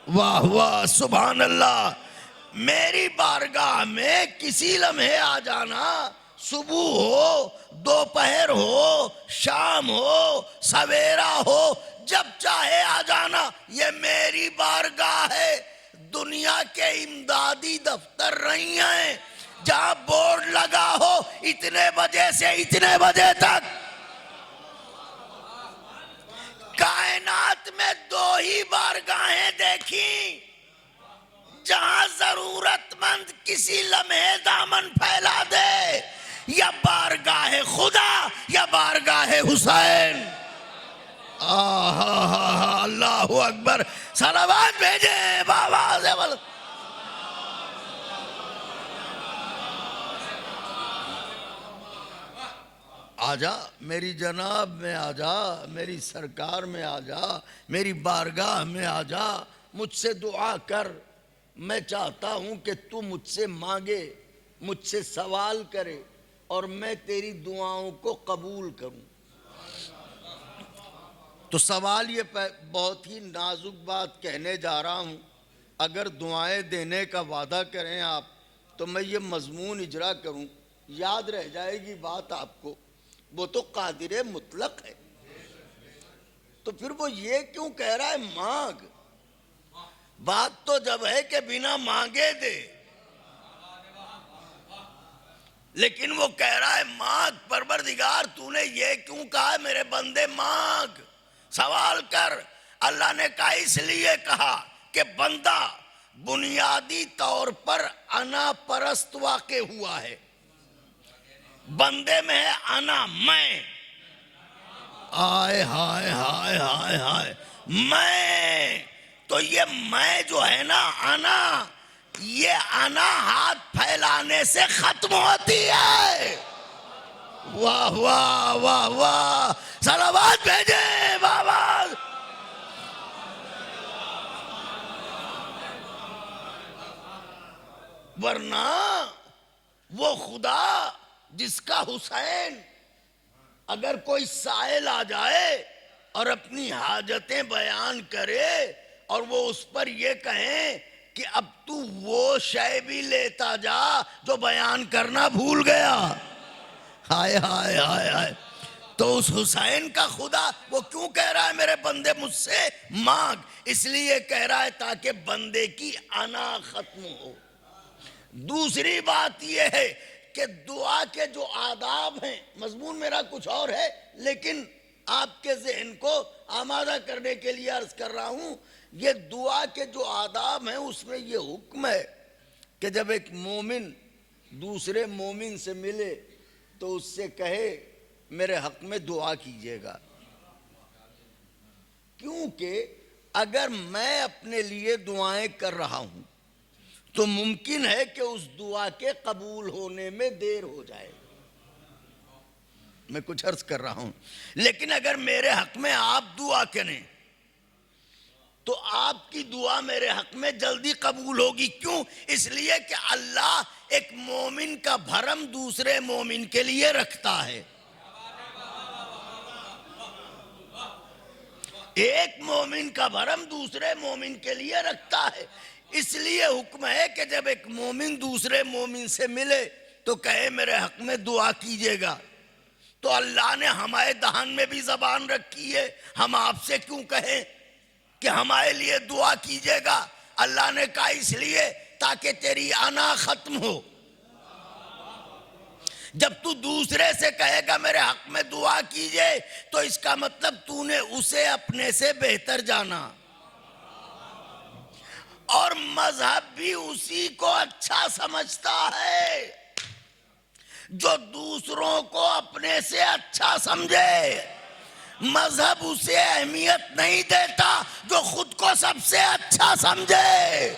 Speaker 4: واہ واہ سبحان اللہ۔ میری بارگاہ میں کسی لمحے آ جانا، صبح ہو، دوپہر ہو، شام ہو، سویرا ہو، جب چاہے آ جانا، یہ میری بارگاہ ہے۔ دنیا کے امدادی دفتر نہیں ہیں جہاں بورڈ لگا ہو اتنے بجے سے اتنے بجے تک۔ کائنات میں دو ہی بارگاہیں دیکھیں جہاں ضرورت مند کسی لمحے دامن پھیلا دے، یا بارگاہ خدا یا بارگاہ حسین۔ اللہ اکبر، صلوات بھیجیں بآواز بلند۔ آجا میری جناب میں آجا، میری سرکار میں آجا، میری بارگاہ میں آجا، مجھ سے دعا کر۔ میں چاہتا ہوں کہ تو مجھ سے مانگے، مجھ سے سوال کرے، اور میں تیری دعاؤں کو قبول کروں۔ تو سوال یہ بہت ہی نازک بات کہنے جا رہا ہوں، اگر دعائیں دینے کا وعدہ کریں آپ تو میں یہ مضمون اجرا کروں، یاد رہ جائے گی بات آپ کو۔ وہ تو قادر مطلق ہے، تو پھر وہ یہ کیوں کہہ رہا ہے مانگ؟ بات تو جب ہے کہ بنا مانگے دے، لیکن وہ کہہ رہا ہے مانگ۔ پروردگار تو نے یہ کیوں کہا ہے میرے بندے مانگ، سوال کر؟ اللہ نے کہا اس لیے کہا کہ بندہ بنیادی طور پر انا پرست واقع ہوا ہے. بندے میں ہے انا، میں. آئے ہائے ہائے ہائے ہائے، میں. تو یہ میں جو ہے نا انا، یہ انا ہاتھ پھیلانے سے ختم ہوتی ہے. واہ واہ واہ واہ، صلوات بھیجے بابا. ورنہ وہ خدا جس کا حسین اگر کوئی سائل آ جائے اور اپنی حاجتیں بیان کرے اور وہ اس پر یہ کہیں کہ اب تو وہ شے بھی لیتا جا جو بیان کرنا بھول گیا. ہائے ہائے ہائے ہائے. تو اس حسین کا خدا وہ کیوں کہہ رہا ہے میرے بندے مجھ سے مانگ؟ اس لیے کہہ رہا ہے تاکہ بندے کی انا ختم ہو. دوسری بات یہ ہے کہ دعا کے جو آداب ہیں، مضمون میرا کچھ اور ہے لیکن آپ کے ذہن کو آمادہ کرنے کے لیے عرض کر رہا ہوں. یہ دعا کے جو آداب ہیں اس میں یہ حکم ہے کہ جب ایک مومن دوسرے مومن سے ملے تو اس سے کہے میرے حق میں دعا کیجیے گا. کیونکہ اگر میں اپنے لیے دعائیں کر رہا ہوں تو ممکن ہے کہ اس دعا کے قبول ہونے میں دیر ہو جائے. میں کچھ عرض کر رہا ہوں. لیکن اگر میرے حق میں آپ دعا کریں تو آپ کی دعا میرے حق میں جلدی قبول ہوگی. کیوں؟ اس لیے کہ اللہ ایک مومن کا بھرم دوسرے مومن کے لیے رکھتا ہے. ایک مومن کا بھرم دوسرے مومن کے لیے رکھتا ہے. اس لیے حکم ہے کہ جب ایک مومن دوسرے مومن سے ملے تو کہے میرے حق میں دعا کیجیے گا. تو اللہ نے ہمارے دہان میں بھی زبان رکھی ہے، ہم آپ سے کیوں کہیں کہ ہمارے لیے دعا کیجیے گا؟ اللہ نے کہا اس لیے تاکہ تیری انا ختم ہو. جب تو دوسرے سے کہے گا میرے حق میں دعا کیجیے تو اس کا مطلب تو نے اسے اپنے سے بہتر جانا، اور مذہب بھی اسی کو اچھا سمجھتا ہے جو دوسروں کو اپنے سے اچھا سمجھے. مذہب اسے اہمیت نہیں دیتا جو خود کو سب سے اچھا سمجھے.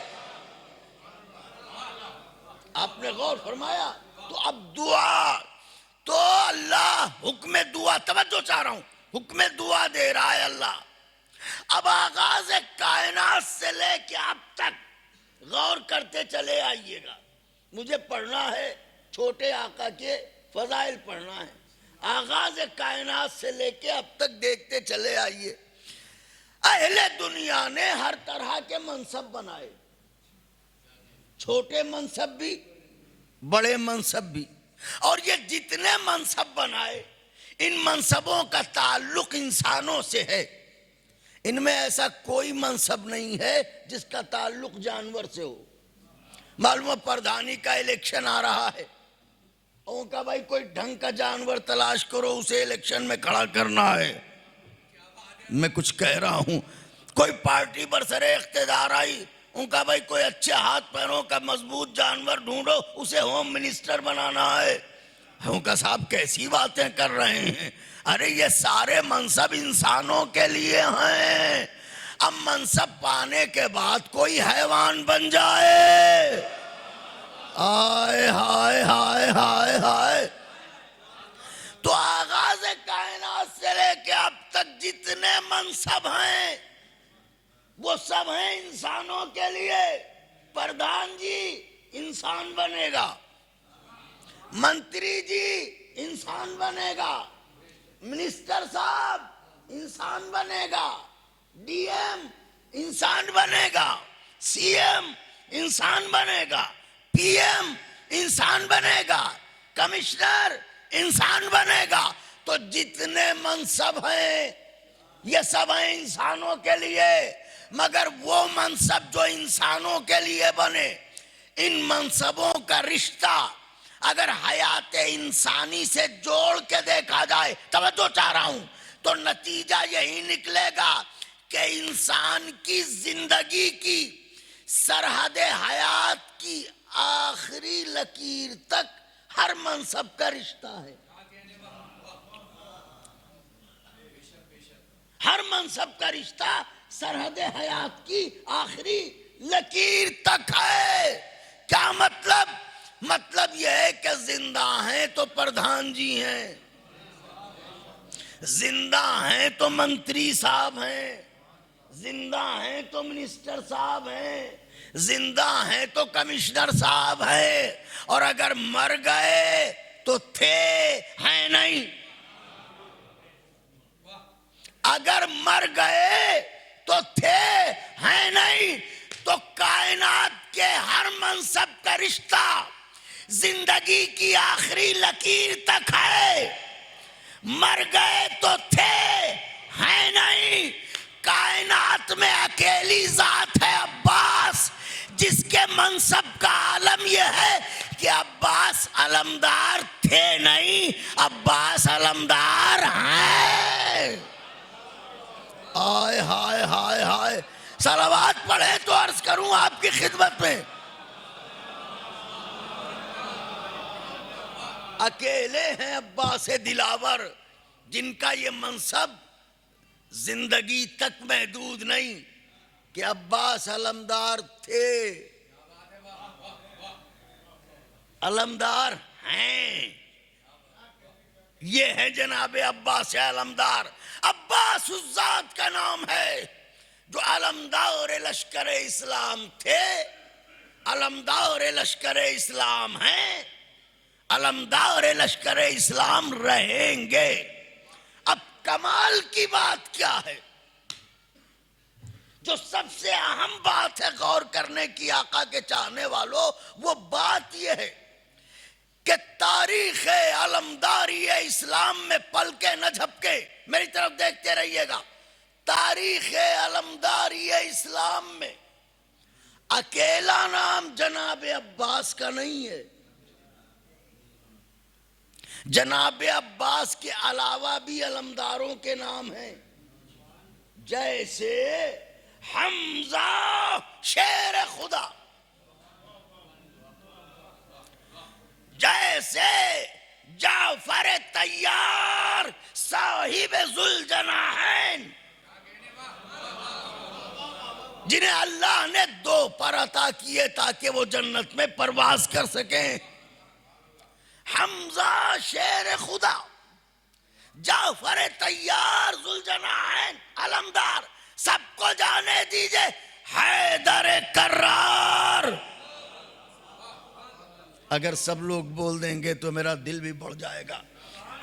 Speaker 4: آپ نے غور فرمایا؟ تو اب دعا تو اللہ حکم دعا، توجہ چاہ رہا ہوں، حکم دعا دے رہا ہے اللہ. اب آغاز کائنات سے لے کے اب تک غور کرتے چلے آئیے گا. مجھے پڑھنا ہے چھوٹے آقا کے فضائل پڑھنا ہے. آغاز کائنات سے لے کے اب تک دیکھتے چلے آئیے. اہل دنیا نے ہر طرح کے منصب بنائے، چھوٹے منصب بھی بڑے منصب بھی. اور یہ جتنے منصب بنائے ان منصبوں کا تعلق انسانوں سے ہے. ان میں ایسا کوئی منصب نہیں ہے جس کا تعلق جانور سے ہو. معلوم پردھانی کا الیکشن آ رہا ہے، ان کا بھائی کوئی ڈھنگ کا جانور تلاش کرو اسے الیکشن میں کھڑا کرنا ہے. میں کچھ کہہ رہا ہوں. کوئی پارٹی برسر اقتدار آئی، ان کا بھائی کوئی اچھے ہاتھ پیروں کا مضبوط جانور ڈھونڈو اسے ہوم منسٹر بنانا ہے. ان کا صاحب کیسی باتیں کر رہے ہیں؟ ارے یہ سارے منصب انسانوں کے لیے ہیں. اب منصب پانے کے بعد کوئی حیوان بن جائے، آئے ہائے ہائے ہائے ہائے. تو آغاز کائنات سے لے کے اب تک جتنے منصب ہیں وہ سب ہیں انسانوں کے لیے. پردھان جی انسان بنے گا، منتری جی انسان بنے گا، منسٹر صاحب انسان بنے گا، ڈی ایم انسان بنے گا، سی ایم انسان بنے گا، پی ایم انسان بنے گا، کمشنر انسان بنے گا. تو جتنے منصب ہیں یہ سب ہیں انسانوں کے لیے. مگر وہ منصب جو انسانوں کے لیے بنے، ان منصبوں کا رشتہ اگر حیات انسانی سے جوڑ کے دیکھا جائے، توجہ چاہ رہا ہوں، تو نتیجہ یہی نکلے گا کہ انسان کی زندگی کی سرحد حیات کی آخری لکیر تک ہر منصب کا رشتہ ہے. ہر منصب کا رشتہ سرحد حیات کی آخری لکیر تک ہے. کیا مطلب؟ مطلب یہ ہے کہ زندہ ہیں تو پردھان جی ہیں، زندہ ہیں تو منتری صاحب ہیں، زندہ ہیں تو منسٹر صاحب ہیں، زندہ ہیں تو کمشنر صاحب ہیں، اور اگر مر گئے تو تھے، ہیں نہیں. اگر مر گئے تو تھے، ہیں نہیں. تو کائنات کے ہر منصب کا رشتہ زندگی کی آخری لکیر تک ہے. مر گئے تو تھے، ہیں نہیں. کائنات میں اکیلی ذات ہے عباس، جس کے منصب کا عالم یہ ہے کہ عباس علمدار تھے نہیں، عباس علمدار ہیں. ہائے ہائے ہائے ہائے. صلوات پڑھیں تو عرض کروں آپ کی خدمت میں. اکیلے ہیں عباس دلاور جن کا یہ منصب زندگی تک محدود نہیں کہ عباس علمدار تھے، علمدار ہیں. یہ ہے جناب عباس علمدار. عباس اس ذات کا نام ہے جو علمدار لشکر اسلام تھے، علمدار لشکر اسلام ہیں، علمدار لشکر اسلام رہیں گے. اب کمال کی بات کیا ہے؟ جو سب سے اہم بات ہے غور کرنے کی آقا کے چاہنے والوں، وہ بات یہ ہے کہ تاریخ علمداری اسلام میں پل کے نہ جھپکے، میری طرف دیکھتے رہیے گا. تاریخ علمداری اسلام میں اکیلا نام جناب عباس کا نہیں ہے. جناب عباس کے علاوہ بھی علمداروں کے نام ہیں، جیسے حمزہ شیر خدا، جیسے جعفر طیار صاحب ذوالجناحین، جنہیں اللہ نے 2 پر عطا کیے تاکہ وہ جنت میں پرواز کر سکیں. حمزہ شیر خدا، جعفر طیار ذوالجناحین علمدار. سب کو جانے دیجئے حیدر کرار. اگر سب لوگ بول دیں گے تو میرا دل بھی بڑھ جائے گا.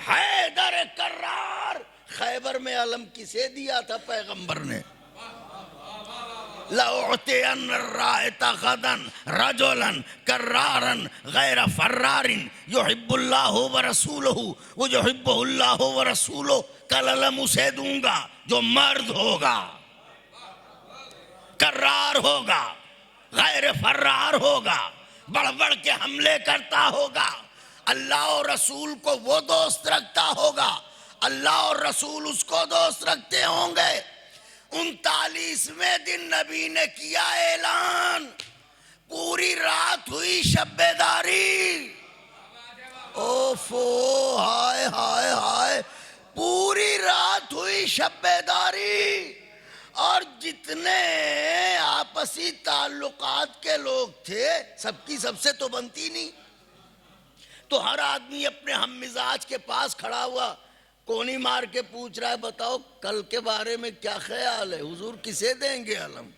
Speaker 4: حیدر کرار. خیبر میں علم کسے دیا تھا پیغمبر نے؟ لَأُعْتِيَنَّ الرَّائِتَ غَدًا رَجُلًا كَرَّارًا غَيْرَ فَرَّارٍ يُحِبُّ اللَّهُ وَرَسُولُهُ وَيُحِبُّهُ اللَّهُ وَرَسُولُهُ. کل علم اسے دوں گا جو مرد ہوگا، کرار ہوگا، غیر فرار ہوگا، بڑھ بڑھ کے حملے کرتا ہوگا، اللہ اور رسول کو وہ دوست رکھتا ہوگا، اللہ اور رسول اس کو دوست رکھتے ہوں گے. 39ویں دن نبی نے کیا اعلان، پوری رات ہوئی شب بیداری. اوفو، ہائے ہائے ہائے. پوری رات ہوئی شب بیداری، اور جتنے آپسی تعلقات کے لوگ تھے سب کی سب سے تو بنتی نہیں. تو ہر آدمی اپنے ہم مزاج کے پاس کھڑا ہوا، کونی مار کے پوچھ رہا ہے بتاؤ کل کے بارے میں کیا خیال ہے، حضور کسے دیں گے علم؟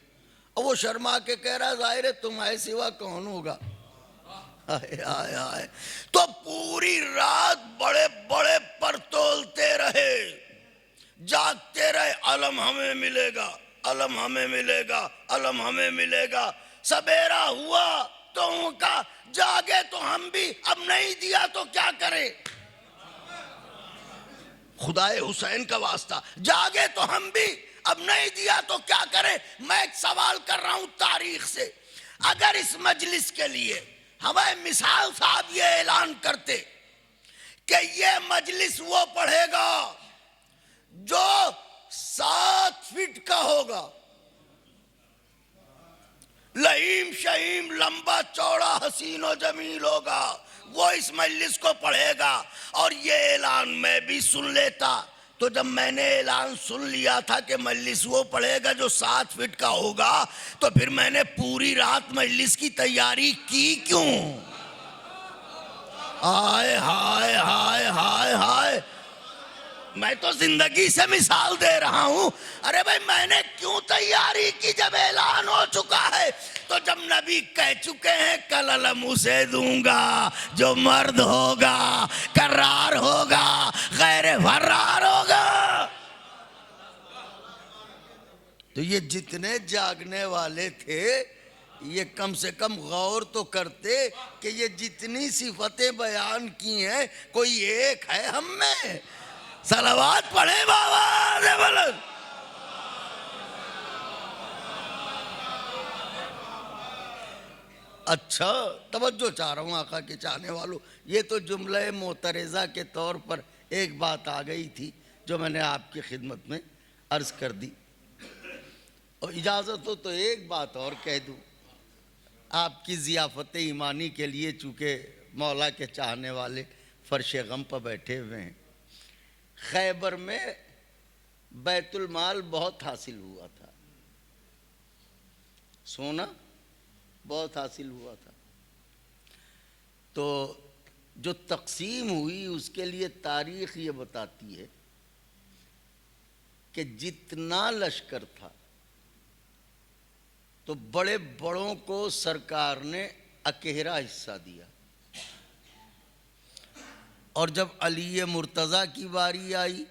Speaker 4: اور وہ شرما کے کہہ رہا ہے ظاہر ہے تمہارے سوا کون ہوگا. آئے آئے آئے. تو پوری رات بڑے بڑے پر تولتے رہے، جاگتے رہے، علم ہمیں ملے گا، علم ہمیں ملے گا، علم ہمیں ملے گا. سبیرا ہوا تو ان کا جاگے تو ہم بھی، اب نہیں دیا تو کیا کریں؟ خدائے حسین کا واسطہ، جاگے تو ہم بھی، اب نہیں دیا تو کیا کریں؟ میں ایک سوال کر رہا ہوں تاریخ سے، اگر اس مجلس کے لیے ہمیں مثال صاحب یہ اعلان کرتے کہ یہ مجلس وہ پڑھے گا جو 7 فٹ کا ہوگا، لئیم شہیم لمبا چوڑا حسین و جمیل ہوگا، وہ اس مجلس کو پڑھے گا۔ اور یہ اعلان میں بھی سن لیتا تو جب میں نے اعلان سن لیا تھا کہ مجلس وہ پڑھے گا جو 7 فٹ کا ہوگا، تو پھر میں نے پوری رات مجلس کی تیاری کی کیوں؟ ہائے ہائے ہائے ہائے ہائے، میں تو زندگی سے مثال دے رہا ہوں۔ ارے بھائی میں نے کیوں تیاری کی جب اعلان ہو چکا ہے؟ تو جب نبی کہہ چکے ہیں کل علم اسے دوں گا جو مرد ہوگا، کرار ہوگا، غیر فرار ہوگا۔ تو یہ جتنے جاگنے والے تھے یہ کم سے کم غور تو کرتے کہ یہ جتنی صفتیں بیان کی ہیں کوئی ایک ہے ہم میں۔ صلوات پڑھیں بابا سے بلند۔ اچھا توجہ چاہ رہا ہوں آقا کے چاہنے والوں، یہ تو جملہ معترضہ کے طور پر ایک بات آ گئی تھی جو میں نے آپ کی خدمت میں عرض کر دی، اور اجازت ہو تو ایک بات اور کہہ دوں۔ آپ کی ضیافت ایمانی کے لیے چونکہ مولا کے چاہنے والے فرش غم پر بیٹھے ہوئے ہیں، خیبر میں بیت المال بہت حاصل ہوا تھا، سونا بہت حاصل ہوا تھا، تو جو تقسیم ہوئی اس کے لیے تاریخ یہ بتاتی ہے کہ جتنا لشکر تھا تو بڑے بڑوں کو سرکار نے اکیرا حصہ دیا، اور جب علی مرتضیٰ کی باری آئی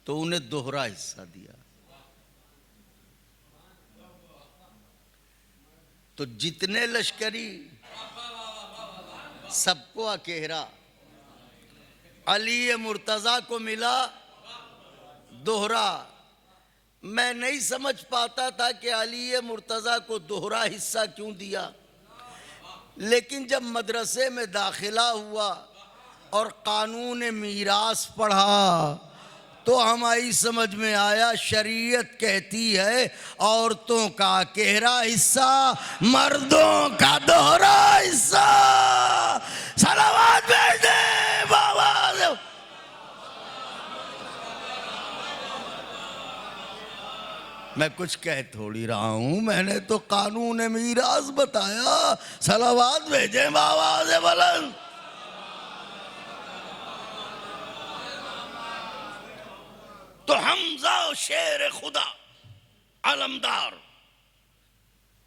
Speaker 4: تو انہیں دوہرا حصہ دیا۔ تو جتنے لشکری سب کو اکیرا، علی مرتضیٰ کو ملا دوہرا۔ میں نہیں سمجھ پاتا تھا کہ علی مرتضیٰ کو دوہرا حصہ کیوں دیا، لیکن جب مدرسے میں داخلہ ہوا اور قانون میراث پڑھا تو ہماری سمجھ میں آیا شریعت کہتی ہے عورتوں کا اکیرا حصہ، مردوں کا دوہرا حصہ۔ صلوات بھیج دیں بابا۔ میں کچھ کہہ تھوڑی رہا ہوں، میں نے تو قانون میراث بتایا۔ صلوات بھیجیں بابا سے بلند۔ تو حمزہ شیر خدا علمدار،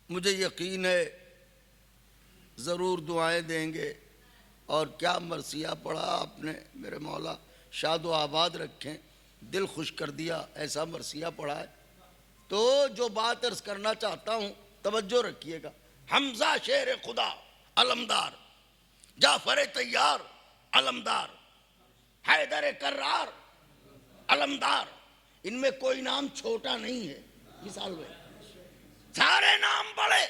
Speaker 4: مجھے یقین ہے ضرور دعائیں دیں گے، اور کیا مرثیہ پڑھا آپ نے، میرے مولا شاد و آباد رکھیں، دل خوش کر دیا، ایسا مرثیہ پڑھا ہے۔ تو جو بات عرض کرنا چاہتا ہوں توجہ رکھیے گا، حمزہ شیر خدا علمدار، جعفر طیار علمدار، حیدر کرار علمدار، ان میں کوئی نام چھوٹا نہیں ہے، مثال میں سارے نام بڑے،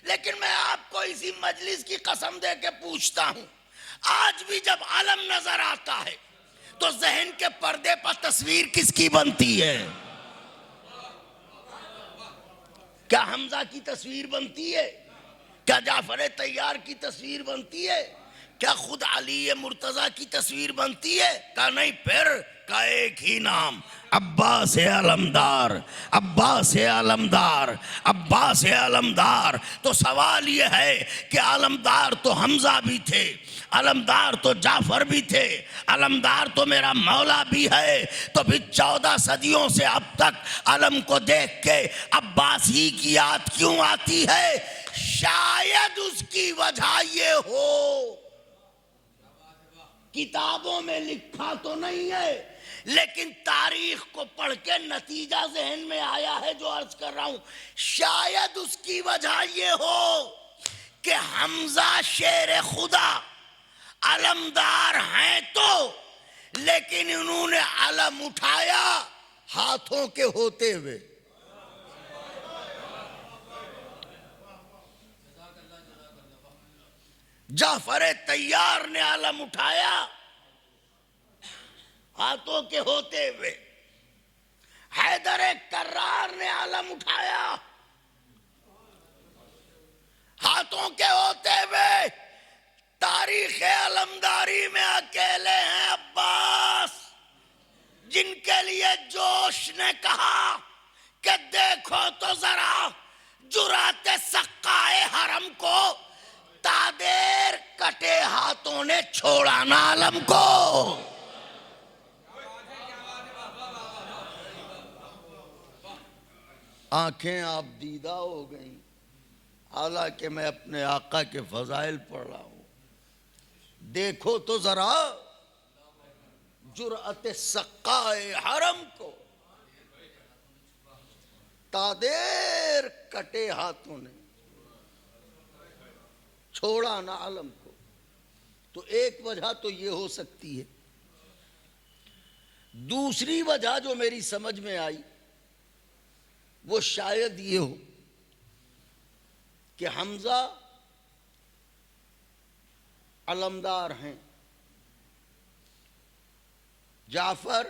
Speaker 4: لیکن میں آپ کو اسی مجلس کی قسم دے کے پوچھتا ہوں، آج بھی جب علم نظر آتا ہے تو ذہن کے پردے پر تصویر کس کی بنتی ہے؟ کیا حمزہ کی تصویر بنتی ہے؟ کیا جعفر طیار کی تصویر بنتی ہے؟ کیا خود علی مرتضیٰ کی تصویر بنتی ہے؟ کہا نہیں، پھر کا ایک ہی نام، عباس علمدار، عباس علمدار، عباس علمدار۔ تو سوال یہ ہے کہ علمدار تو حمزہ بھی تھے، علمدار تو جعفر بھی تھے، علمدار تو میرا مولا بھی ہے، تو پھر 14 صدیوں سے اب تک علم کو دیکھ کے عباس ہی کی یاد کیوں آتی ہے؟ شاید اس کی وجہ یہ ہو، کتابوں میں لکھا تو نہیں ہے لیکن تاریخ کو پڑھ کے نتیجہ ذہن میں آیا ہے جو عرض کر رہا ہوں، شاید اس کی وجہ یہ ہو کہ حمزہ شیر خدا علمدار ہیں تو، لیکن انہوں نے علم اٹھایا ہاتھوں کے ہوتے ہوئے۔ جعفر طیار نے علم اٹھایا ہاتھوں کے ہوتے ہوئے، حیدر کرار نے علم اٹھایا ہاتھوں کے ہوتے ہوئے تاریخ علمداری میں اکیلے ہیں عباس، جن کے لیے جوش نے کہا کہ دیکھو تو ذرا جرات سقائے حرم کو، تادیر کٹے ہاتھوں نے چھوڑا نہ علم کو۔ آنکھیں آپ دیدہ ہو گئیں، حالانکہ میں اپنے آقا کے فضائل پڑھ رہا ہوں۔ دیکھو تو ذرا جرأت سقائے حرم کو، تادیر کٹے ہاتھوں نے چھوڑا نہ علم کو۔ تو ایک وجہ تو یہ ہو سکتی ہے۔ دوسری وجہ جو میری سمجھ میں آئی وہ شاید یہ ہو کہ حمزہ علمدار ہیں، جعفر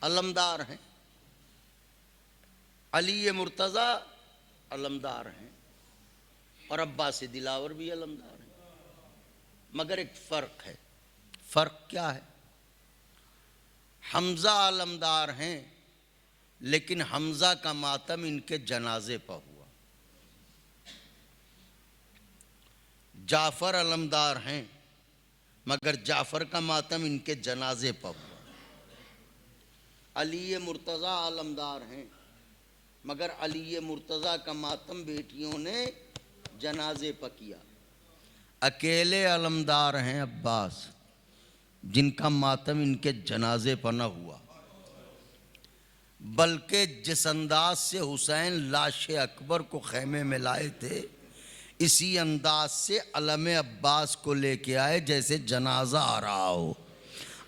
Speaker 4: علمدار ہیں، علی مرتضی علمدار ہیں، اور عباس دلاور بھی علمدار ہیں، مگر ایک فرق ہے۔ فرق کیا ہے؟ حمزہ علمدار ہیں لیکن حمزہ کا ماتم ان کے جنازے پر ہوا، جعفر علمدار ہیں مگر جعفر کا ماتم ان کے جنازے پر ہوا، علی مرتضی علمدار ہیں مگر علی مرتضی کا ماتم بیٹیوں نے جنازے پر کیا۔ اکیلے علمدار ہیں عباس، جن کا ماتم ان کے جنازے پر نہ ہوا، بلکہ جس انداز سے حسین لاش اکبر کو خیمے میں لائے تھے، اسی انداز سے علم عباس کو لے کے آئے جیسے جنازہ آ رہا ہو،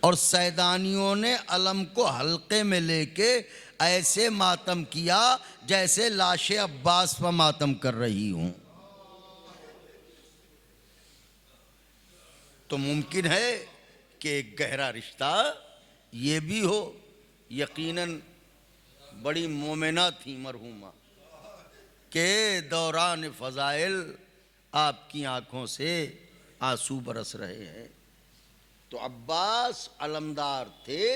Speaker 4: اور سیدانیوں نے علم کو حلقے میں لے کے ایسے ماتم کیا جیسے لاش عباس پر ماتم کر رہی ہوں۔ تو ممکن ہے کہ ایک گہرا رشتہ یہ بھی ہو۔ یقیناً بڑی مومنہ تھی مرحومہ کہ دوران فضائل آپ کی آنکھوں سے آنسو برس رہے ہیں۔ تو عباس علمدار تھے،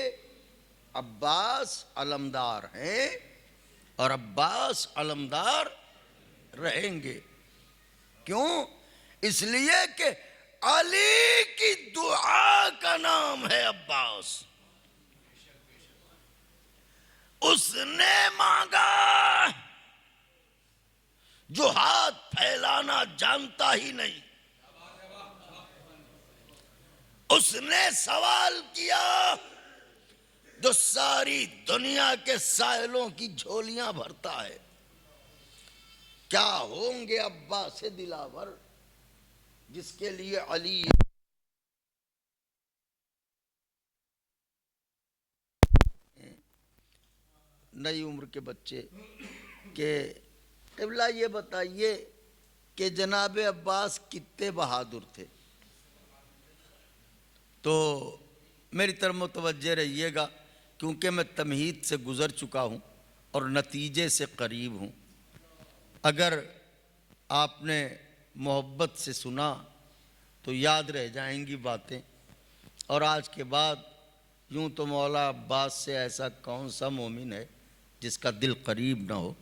Speaker 4: عباس علمدار ہیں، اور عباس علمدار رہیں گے۔ کیوں؟ اس لیے کہ علی کی دعا کا نام ہے عباس۔ اس نے مانگا جو ہاتھ پھیلانا جانتا ہی نہیں، اس نے سوال کیا جو ساری دنیا کے سائلوں کی جھولیاں بھرتا ہے۔ کیا ہوں گے عباس دلاور جس کے لیے علی نئی عمر کے بچے کہ قبلہ یہ بتائیے کہ جناب عباس کتنے بہادر تھے؟ تو میری طرف متوجہ رہیے گا، کیونکہ میں تمہید سے گزر چکا ہوں اور نتیجے سے قریب ہوں۔ اگر آپ نے محبت سے سنا تو یاد رہ جائیں گی باتیں، اور آج کے بعد یوں تو مولا عباس سے ایسا کون سا مومن ہے جس کا دل قریب نہ ہو،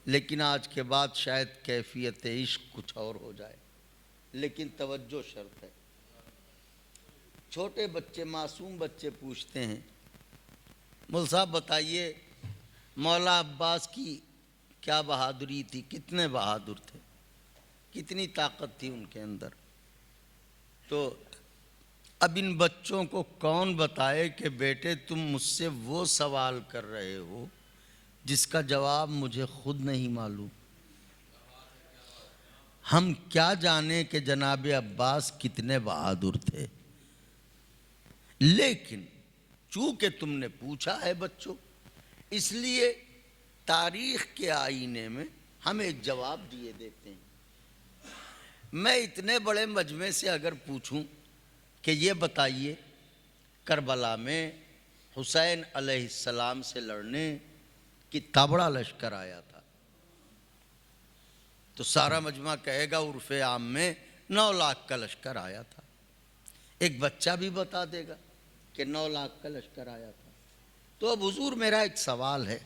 Speaker 4: لیکن آج کے بعد شاید کیفیت عشق کچھ اور ہو جائے۔ لیکن توجہ شرط ہے۔ چھوٹے بچے، معصوم بچے پوچھتے ہیں، مول صاحب بتائیے مولا عباس کی کیا بہادری تھی، کتنے بہادر تھے، کتنی طاقت تھی ان کے اندر؟ تو اب ان بچوں کو کون بتائے کہ بیٹے تم مجھ سے وہ سوال کر رہے ہو جس کا جواب مجھے خود نہیں معلوم۔ ہم کیا جانیں کہ جناب عباس کتنے بہادر تھے، لیکن چونکہ تم نے پوچھا ہے بچوں، اس لیے تاریخ کے آئینے میں ہم ایک جواب دیے دیتے ہیں۔ میں اتنے بڑے مجمع سے اگر پوچھوں کہ یہ بتائیے کربلا میں حسین علیہ السلام سے لڑنے کتنا بڑا لشکر آیا تھا، تو سارا مجمع کہے گا عرف عام میں 9 لاکھ کا لشکر آیا تھا. ایک بچہ بھی بتا دے گا کہ 9 لاکھ کا لشکر آیا تھا. تو اب حضور میرا ایک سوال ہے،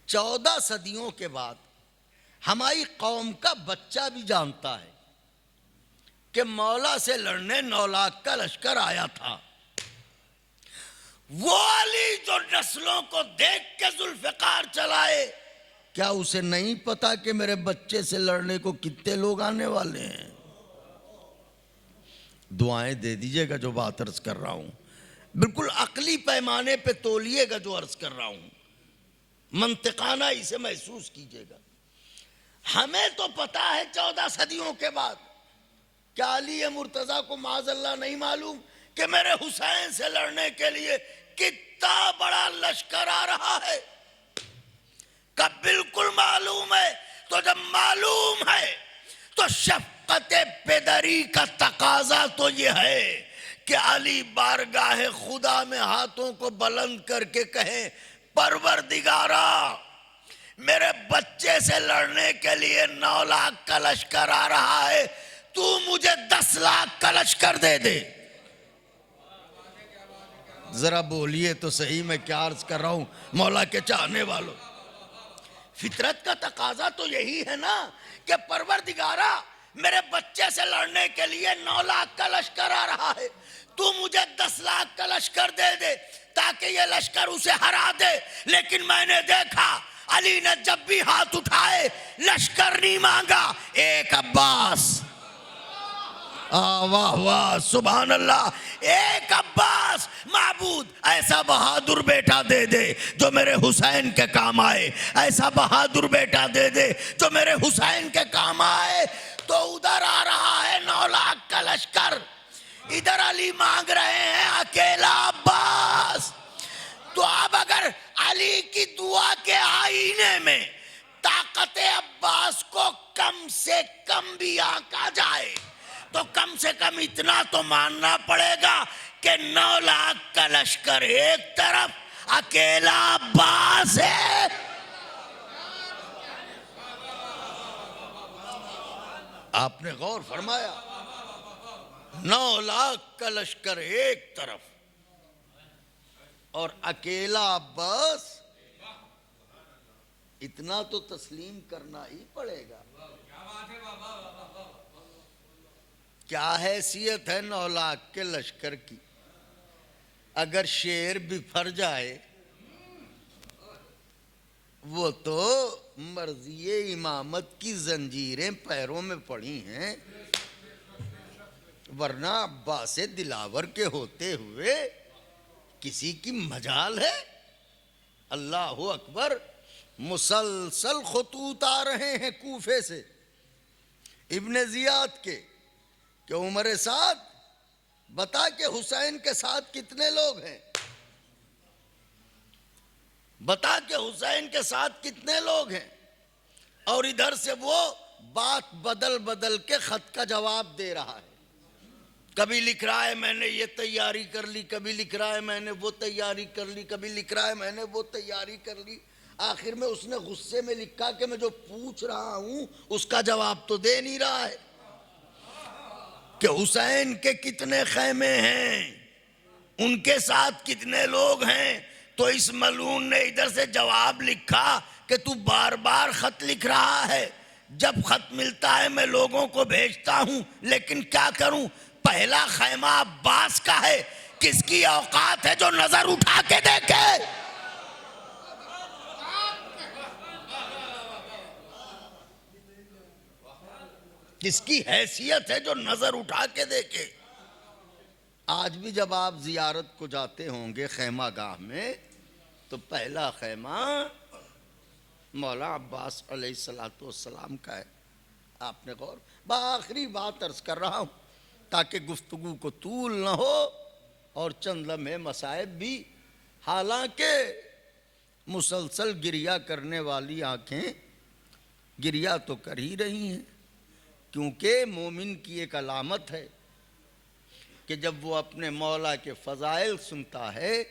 Speaker 4: 14 صدیوں کے بعد ہماری قوم کا بچہ بھی جانتا ہے کہ مولا سے لڑنے 9 لاکھ کا لشکر آیا تھا. وہ علی جو نسلوں کو دیکھ کے ذوالفقار چلائے، کیا اسے نہیں پتا کہ میرے بچے سے لڑنے کو کتنے لوگ آنے والے ہیں؟ دعائیں دے دیجئے گا جو بات عرض کر رہا ہوں، بالکل عقلی پیمانے پہ تولیے گا جو عرض کر رہا ہوں، منطقانہ اسے محسوس کیجئے گا. ہمیں تو پتا ہے 14 صدیوں کے بعد، کیا علی مرتضیٰ کو معاذ اللہ نہیں معلوم کہ میرے حسین سے لڑنے کے لیے کتنا بڑا لشکر آ رہا ہے؟ کب بالکل معلوم ہے. تو جب معلوم ہے تو شفقت پدری کا تقاضا تو یہ ہے کہ علی بارگاہ خدا میں ہاتھوں کو بلند کر کے کہیں پروردگارا میرے بچے سے لڑنے کے لیے 9 لاکھ کا لشکر آ رہا ہے، تو مجھے 10 لاکھ کا لشکر دے دے. ذرا بولیے تو صحیح، میں کیا عرض کر رہا ہوں مولا کے چاہنے والوں. فطرت کا تقاضا تو یہی ہے نا کہ پروردگارا میرے بچے سے لڑنے کے لیے 9 لاکھ کا لشکر آ رہا ہے، تو مجھے 10 لاکھ کا لشکر دے دے تاکہ یہ لشکر اسے ہرا دے. لیکن میں نے دیکھا علی نے جب بھی ہاتھ اٹھائے لشکر نہیں مانگا، ایک عباس. واہ واہ سبحان اللہ. ایک عباس، معبود ایسا بہادر بیٹا دے دے جو میرے حسین کے کام آئے، ایسا بہادر بیٹا دے دے جو میرے حسین کے کام آئے. تو ادھر آ رہا ہے 9 لاکھ کا لشکر، ادھر علی مانگ رہے ہیں اکیلا عباس. تو اب اگر علی کی دعا کے آئینے میں طاقت عباس کو کم سے کم بھی آنکا جائے تو کم سے کم اتنا تو ماننا پڑے گا کہ 9 لاکھ کا لشکر ایک طرف، اکیلا عباس ہے. آپ نے غور فرمایا، 9 لاکھ کا لشکر ایک طرف اور اکیلا عباس. اتنا تو تسلیم کرنا ہی پڑے گا. کیا حیثیت ہے 9 لاکھ کے لشکر کی؟ اگر شیر بفر جائے وہ تو مرضی امامت کی زنجیریں پیروں میں پڑی ہیں، ورنہ عباس دلاور کے ہوتے ہوئے کسی کی مجال ہے؟ اللہ اکبر. مسلسل خطوط آ رہے ہیں کوفے سے ابن زیاد کے کہ عمر سعد بتا کہ حسین کے ساتھ کتنے لوگ ہیں، بتا کہ حسین کے ساتھ کتنے لوگ ہیں. اور ادھر سے وہ بات بدل بدل کے خط کا جواب دے رہا ہے. کبھی لکھ رہا ہے میں نے یہ تیاری کر لی، کبھی لکھ رہا ہے میں نے وہ تیاری کر لی، کبھی لکھ رہا ہے میں نے وہ تیاری کر لی. آخر میں اس نے غصے میں لکھا کہ میں جو پوچھ رہا ہوں اس کا جواب تو دے نہیں رہا ہے کہ حسین کے کتنے خیمے ہیں، ان کے ساتھ کتنے لوگ ہیں. تو اس ملعون نے ادھر سے جواب لکھا کہ تو بار بار خط لکھ رہا ہے، جب خط ملتا ہے میں لوگوں کو بھیجتا ہوں، لیکن کیا کروں، پہلا خیمہ عباس کا ہے، کس کی اوقات ہے جو نظر اٹھا کے دیکھے. کس کی حیثیت ہے جو نظر اٹھا کے دیکھے. آج بھی جب آپ زیارت کو جاتے ہوں گے خیمہ گاہ میں تو پہلا خیمہ مولا عباس علیہ السلام کا ہے. آپ نے غور، بآخری بات عرض کر رہا ہوں تاکہ گفتگو کو طول نہ ہو اور چند لمحے مصائب بھی. حالانکہ مسلسل گریہ کرنے والی آنکھیں گریہ تو کر ہی رہی ہیں، کیونکہ مومن کی ایک علامت ہے کہ جب وہ اپنے مولا کے فضائل سنتا ہے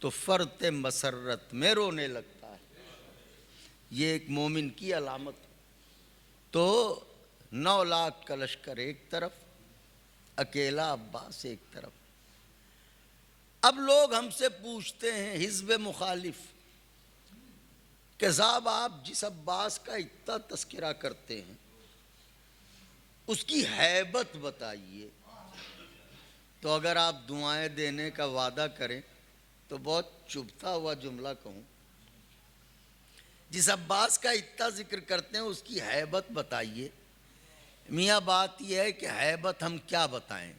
Speaker 4: تو فرط مسرت میں رونے لگتا ہے. یہ ایک مومن کی علامت ہے.
Speaker 5: تو 9 لاکھ کا لشکر ایک طرف، اکیلا عباس ایک طرف۔ اب لوگ ہم سے پوچھتے ہیں حزب مخالف کہ صاحب آپ جس عباس کا اتنا تذکرہ کرتے ہیں اس کی ہیبت بتائیے۔ تو اگر آپ دعائیں دینے کا وعدہ کریں تو بہت چبھتا ہوا جملہ کہوں، جس عباس کا اتنا ذکر کرتے ہیں اس کی ہیبت بتائیے۔ میاں بات یہ ہے کہ ہیبت ہم کیا بتائیں،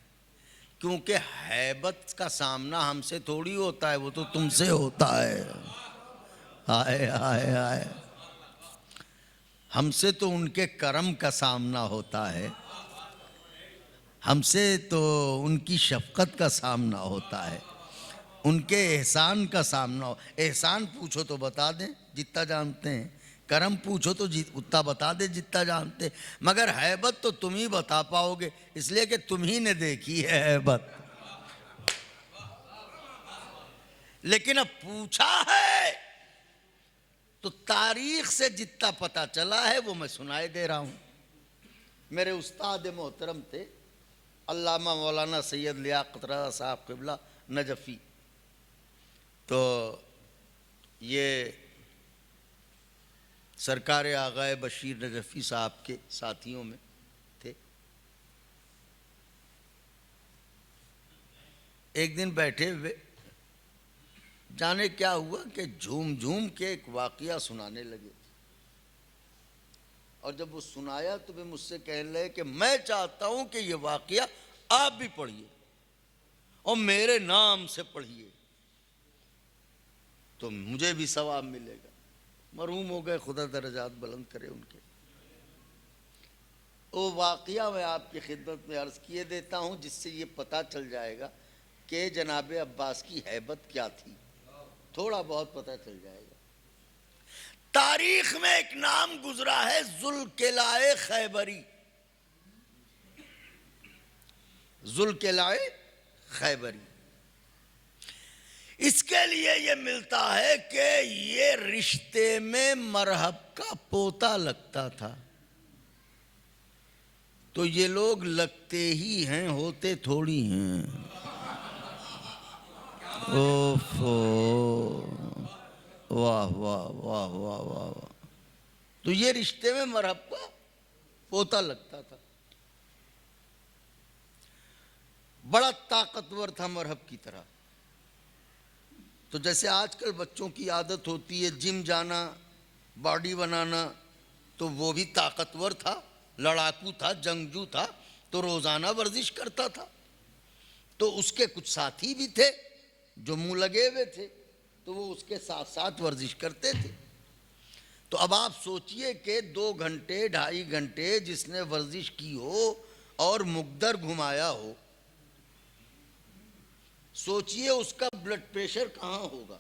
Speaker 5: کیونکہ ہیبت کا سامنا ہم سے تھوڑی ہوتا ہے، وہ تو تم سے ہوتا ہے۔ آئے آئے آئے، ہم سے تو ان کے کرم کا سامنا ہوتا ہے، ہم سے تو ان کی شفقت کا سامنا ہوتا ہے، ان کے احسان کا سامنا ہو۔ احسان پوچھو تو بتا دیں جتنا جانتے ہیں، کرم پوچھو تو اتنا بتا دیں جتنا جانتے ہیں، مگر ہیبت تو تم ہی بتا پاؤ گے، اس لیے کہ تم ہی نے دیکھی ہے ہیبت۔ لیکن اب پوچھا ہے تو تاریخ سے جتنا پتہ چلا ہے وہ میں سنائے دے رہا ہوں۔ میرے استاد محترم تھے علامہ مولانا سید لیاقت رضا صاحب قبلہ نجفی، تو یہ سرکار آغائے بشیر نجفی صاحب کے ساتھیوں میں تھے۔ ایک دن بیٹھے ہوئے جانے کیا ہوا کہ جھوم جھوم کے ایک واقعہ سنانے لگے، اور جب وہ سنایا تو وہ مجھ سے کہنے لگے کہ میں چاہتا ہوں کہ یہ واقعہ آپ بھی پڑھیے اور میرے نام سے پڑھیے تو مجھے بھی ثواب ملے گا۔ مرحوم ہو گئے، خدا درجات بلند کرے ان کے۔ وہ واقعہ میں آپ کی خدمت میں عرض کیے دیتا ہوں، جس سے یہ پتہ چل جائے گا کہ جناب عباس کی ہیبت کیا تھی، تھوڑا بہت پتہ چل جائے گا۔ تاریخ میں ایک نام گزرا ہے ذوالقلائے خیبری، ذوالقلائے خیبری۔ اس کے لیے یہ ملتا ہے کہ یہ رشتے میں مرحب کا پوتا لگتا تھا، تو یہ لوگ لگتے ہی ہیں، ہوتے تھوڑی ہیں۔ اوفو، واہ واہ واہ واہ واہ واہ، تو یہ رشتے میں مرحب کا پوتا لگتا تھا، بڑا طاقتور تھا مرحب کی طرح۔ تو جیسے آج کل بچوں کی عادت ہوتی ہے جم جانا، باڈی بنانا، تو وہ بھی طاقتور تھا، لڑاکو تھا، جنگجو تھا، تو روزانہ ورزش کرتا تھا۔ تو اس کے کچھ ساتھی بھی تھے جو منہ لگے ہوئے تھے، تو وہ اس کے ساتھ ساتھ ورزش کرتے تھے۔ تو اب آپ سوچئے کہ 2 گھنٹے 2.5 گھنٹے جس نے ورزش کی ہو اور مقدر گھمایا ہو، سوچئے اس کا بلڈ پریشر کہاں ہوگا۔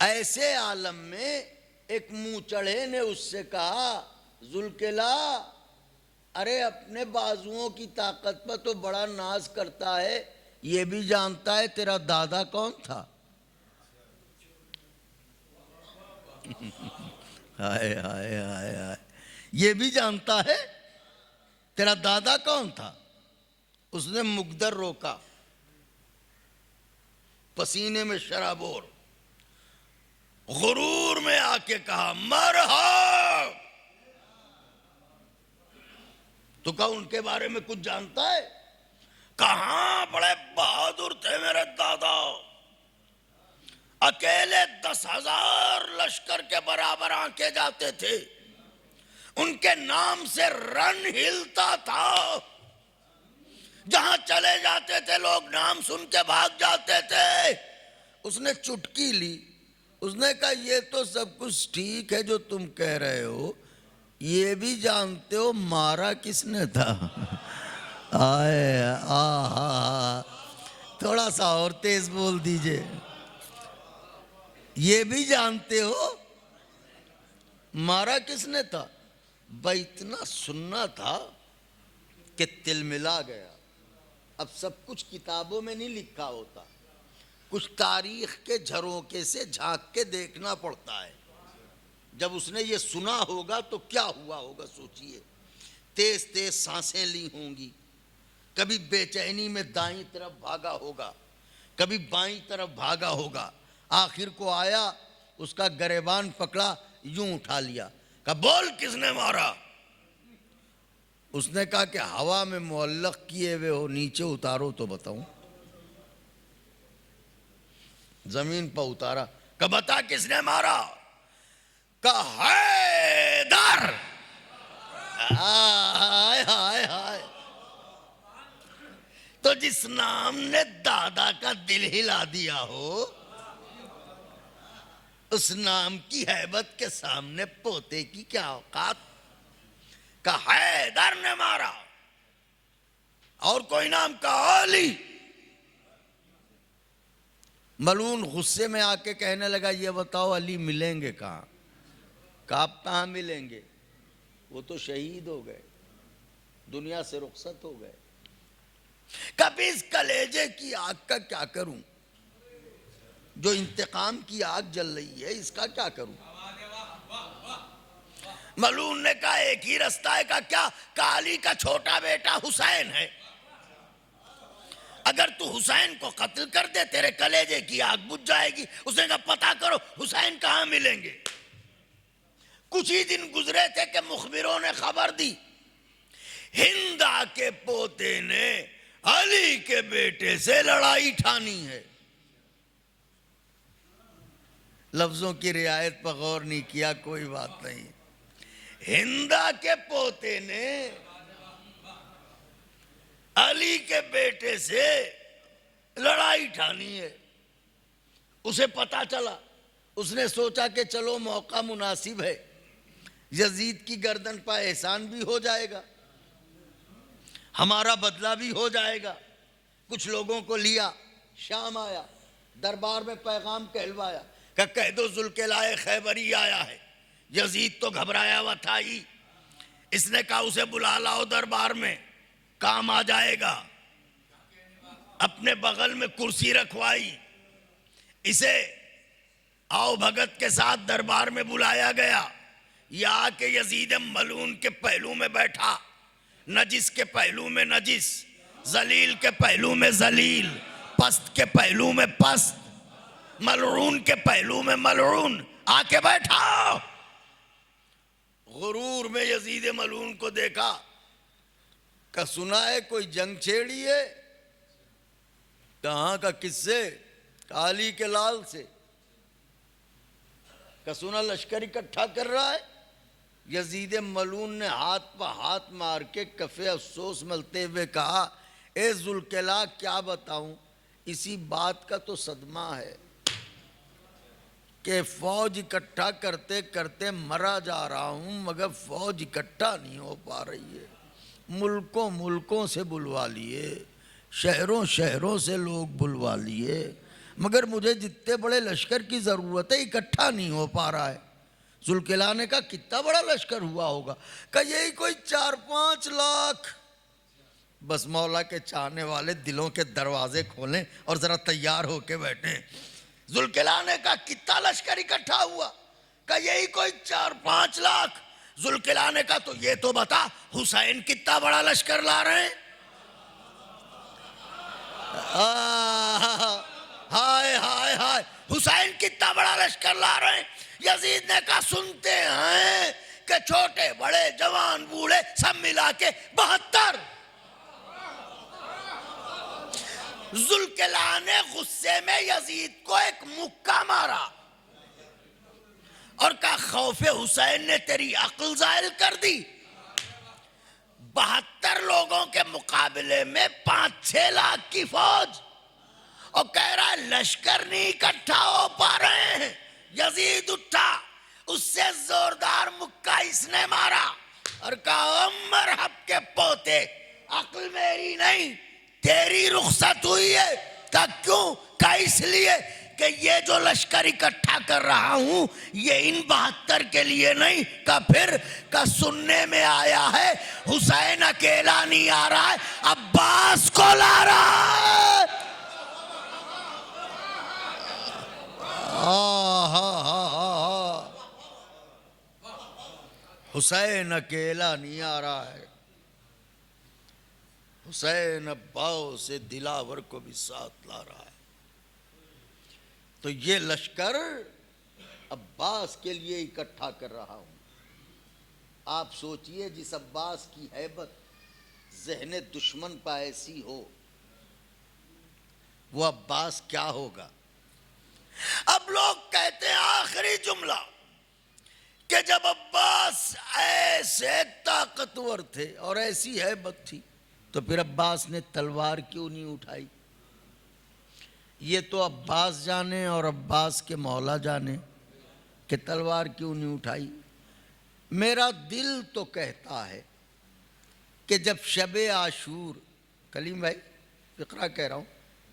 Speaker 5: ایسے عالم میں ایک منہ چڑھے نے اس سے کہا، ذوالقلع، ارے اپنے بازوؤں کی طاقت پر تو بڑا ناز کرتا ہے، یہ بھی جانتا ہے تیرا دادا کون تھا؟ ہائے ہائے ہائے ہائے، یہ بھی جانتا ہے تیرا دادا کون تھا؟ اس نے مقدر روکا، پسینے میں شرابور، غرور میں آ کے کہا مرحب۔ تو کہا ان کے بارے میں کچھ جانتا ہے؟ کہاں، بڑے بہادر تھے میرے دادا، اکیلے 10,000 لشکر کے برابر آنکے جاتے تھے، ان کے نام سے رن ہلتا تھا، جہاں چلے جاتے تھے لوگ نام سن کے بھاگ جاتے تھے۔ اس نے چٹکی لی، اس نے کہا یہ تو سب کچھ ٹھیک ہے جو تم کہہ رہے ہو، یہ بھی جانتے ہو مارا کس نے تھا؟ آئے آہا، تھوڑا سا اور تیز بول دیجئے، یہ بھی جانتے ہو مارا کس نے تھا؟ بھائی اتنا سننا تھا کہ تل ملا گیا۔ اب سب کچھ کتابوں میں نہیں لکھا ہوتا، کچھ تاریخ کے جھروکے سے جھانک کے دیکھنا پڑتا ہے۔ جب اس نے یہ سنا ہوگا تو کیا ہوا ہوگا سوچئے. تیز تیز سانسیں لی ہوں گی, کبھی بے چینی میں دائیں طرف بھاگا ہوگا, کبھی بائیں طرف بھاگا ہوگا. آخر کو آیا, اس کا گریبان پکڑا, یوں اٹھا لیا, کہا بول کس نے مارا. اس نے کہا کہ ہوا میں معلق کیے ہوئے ہو, نیچے اتارو تو بتاؤں. زمین پر اتارا, کہا بتا کس نے مارا. کہا حیدر. ہائے ہائے ہائے. تو جس نام نے دادا کا دل ہلا دیا ہو, اس نام کی ہیبت کے سامنے پوتے کی کیا اوقات. کہا حیدر نے مارا. اور کوئی نام کہا علی. ملعون غصے میں آ کے کہنے لگا یہ بتاؤ علی ملیں گے کہاں. کہا آپ کہاں ملیں گے, وہ تو شہید ہو گئے, دنیا سے رخصت ہو گئے. کبھی اس کلیجے کی آگ کا کیا کروں, جو انتقام کی آگ جل رہی ہے اس کا کیا کروں. ملعون نے کہا ایک ہی رستہ ہے. کہا کیا. کہا علی کا چھوٹا بیٹا حسین ہے, اگر تو حسین کو قتل کر دے تیرے کلیجے کی آگ بجھ جائے گی. اس نے کہا پتا کرو حسین کہاں ملیں گے. کچھ ہی دن گزرے تھے کہ مخبروں نے خبر دی ہندا کے پوتے نے علی کے بیٹے سے لڑائی ٹھانی ہے. لفظوں کی رعایت پر غور نہیں کیا, کوئی بات نہیں. ہندا کے پوتے نے علی کے بیٹے سے لڑائی ٹھانی ہے. اسے پتا چلا, اس نے سوچا کہ چلو موقع مناسب ہے, یزید کی گردن پر احسان بھی ہو جائے گا, ہمارا بدلہ بھی ہو جائے گا. کچھ لوگوں کو لیا, شام آیا, دربار میں پیغام کہلوایا کہ کہہ دو ذوالقلائے خیبری آیا ہے. یزید تو گھبرایا ہوا تھا ہی, اس نے کہا اسے بلا لاؤ دربار میں, کام آ جائے گا. اپنے بغل میں کرسی رکھوائی, اسے آؤ بھگت کے ساتھ دربار میں بلایا گیا. یا کہ یزید ملعون کے پہلو میں بیٹھا, نجس کے پہلو میں نجس, ذلیل کے پہلو میں ذلیل, پست کے پہلو میں پست, ملعون کے پہلو میں ملعون آ کے بیٹھا. غرور میں یزید ملعون کو دیکھا کہ سنا ہے کوئی جنگ چھیڑی ہے. کہاں کا, کس سے. علی کے لال سے. کہ سنا لشکر اکٹھا کر رہا ہے. یزید ملعون نے ہاتھ پہ ہاتھ مار کے کفے افسوس ملتے ہوئے کہا اے ذوالقلع کیا بتاؤں, اسی بات کا تو صدمہ ہے کہ فوج اکٹھا کرتے کرتے مرا جا رہا ہوں, مگر فوج اکٹھا نہیں ہو پا رہی ہے. ملکوں ملکوں سے بلوا لیے, شہروں شہروں سے لوگ بلوا لیے, مگر مجھے جتنے بڑے لشکر کی ضرورت ہے اکٹھا نہیں ہو پا رہا ہے. ذوالقلع نے کہا کتنا بڑا لشکر ہوا ہوگا. کہ یہی کوئی 4-5 لاکھ. بس مولا کے چاہنے والے دلوں کے دروازے کھولیں اور ذرا تیار ہو کے بیٹھیں. ذوالقلع نے کہا کتنا لشکر اکٹھا ہوا. کہ یہی کوئی 4-5 لاکھ. ذوالقلع نے کہا تو یہ تو بتا حسین کتنا بڑا لشکر لا رہے ہیں. ہائے ہائے ہائے, حسین کتنا بڑا لشکر لا رہے ہیں. یزید نے کہا سنتے ہیں کہ چھوٹے بڑے جوان بوڑھے سب ملا کے 72. ذوالقلع نے غصے میں یزید کو ایک مکہ مارا اور کہا خوف حسین نے تیری عقل زائل کر دی. 72 لوگوں کے مقابلے میں 5-6 لاکھ کی فوج, اور کہہ رہا ہے لشکر نہیں اکٹھا ہو پا رہے ہیں. یزید اٹھا, اس سے زوردار مکہ اس نے مارا اور کہا مرحب کے پوتے, عقل میری نہیں تیری رخصت ہوئی ہے. کہا کیوں؟ کہا اس لیے کہ یہ جو لشکر اکٹھا کر رہا ہوں یہ ان 72 کے لیے نہیں. کہا پھر؟ کہا سننے میں آیا ہے حسین اکیلا نہیں آ رہا ہے, عباس کو لا رہا ہے. حسین اکیلا نہیں آ رہا ہے، حسین عباس سے دلاور کو بھی ساتھ لا رہا ہے۔ تو یہ لشکر عباس کے لیے اکٹھا کر رہا ہوں۔ آپ سوچئے جس عباس کی ہیبت ذہن دشمن پہ ایسی ہو، وہ عباس کیا ہوگا؟ اب لوگ کہتے ہیں آخری جملہ کہ جب عباس ایسے طاقتور تھے اور ایسی ہیبت تھی تو پھر عباس نے تلوار کیوں نہیں اٹھائی؟ یہ تو عباس جانے اور عباس کے مولا جانے کہ تلوار کیوں نہیں اٹھائی۔ میرا دل تو کہتا ہے کہ جب شب عاشور، کلیم بھائی فقرہ کہہ رہا ہوں،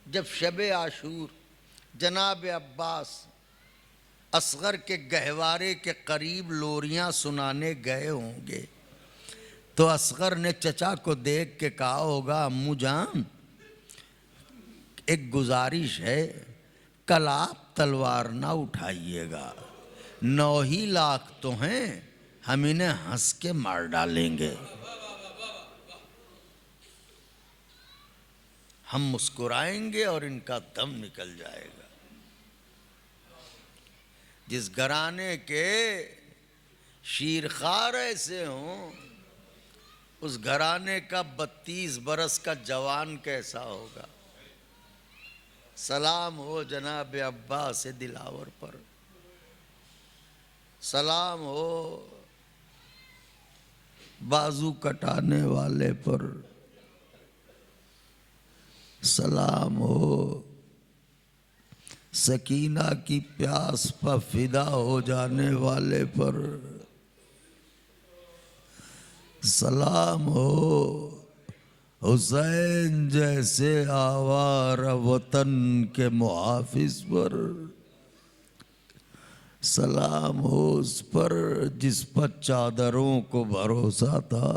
Speaker 5: جب شب عاشور جناب عباس اصغر کے گہوارے کے قریب لوریاں سنانے گئے ہوں گے تو اصغر نے چچا کو دیکھ کے کہا ہوگا امو جان ایک گزارش ہے، کل آپ تلوار نہ اٹھائیے گا، 9 لاکھ تو ہیں، ہم انہیں ہنس کے مار ڈالیں گے۔ ہم مسکرائیں گے اور ان کا دم نکل جائے گا۔ جس گھرانے کے شیرخوار ایسے ہوں، اس گھرانے کا 32 برس کا جوان کیسا ہوگا؟ سلام ہو جناب عباس دلاور پر، سلام ہو بازو کٹانے والے پر، سلام ہو سکینہ کی پیاس پر فدا ہو جانے والے پر، سلام ہو حسین جیسے آوار وطن کے محافظ پر، سلام ہو اس پر جس پر چادروں کو بھروسہ تھا،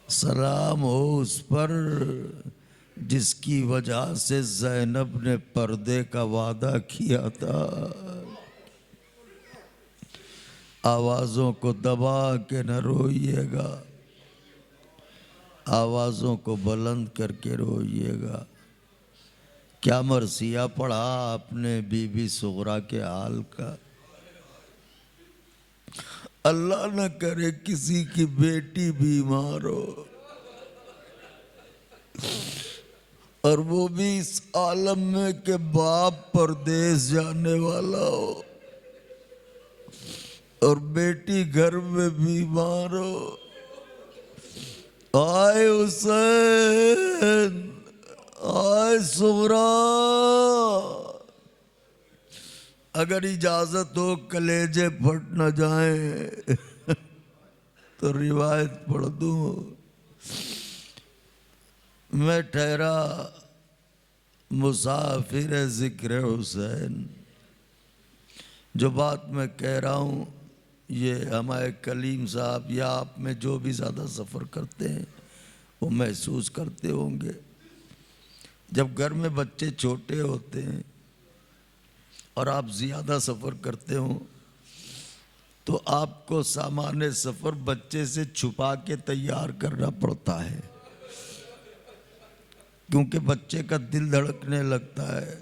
Speaker 5: سلام ہو اس پر جس کی وجہ سے زینب نے پردے کا وعدہ کیا تھا۔ آوازوں کو دبا کے نہ روئیے گا، آوازوں کو بلند کر کے روئیے گا۔ کیا مرثیہ پڑھا آپ نے بی بی صغرا کے حال کا؟ اللہ نہ کرے کسی کی بیٹی بیمار ہو اور وہ بھی اس عالم میں کہ باپ پردیس جانے والا ہو اور بیٹی گھر میں بیمار ہو۔ آئے حسین، آئے صغرا، اگر اجازت ہو کلیجے پھٹ نہ جائیں تو روایت پڑھ دوں۔ میں ٹھہرا مسافر ذکر حسین، جو بات میں کہہ رہا ہوں یہ ہمارے کلیم صاحب یا آپ میں جو بھی زیادہ سفر کرتے ہیں وہ محسوس کرتے ہوں گے۔ جب گھر میں بچے چھوٹے ہوتے ہیں اور آپ زیادہ سفر کرتے ہوں تو آپ کو سامان سفر بچے سے چھپا کے تیار کرنا پڑتا ہے، کیونکہ بچے کا دل دھڑکنے لگتا ہے،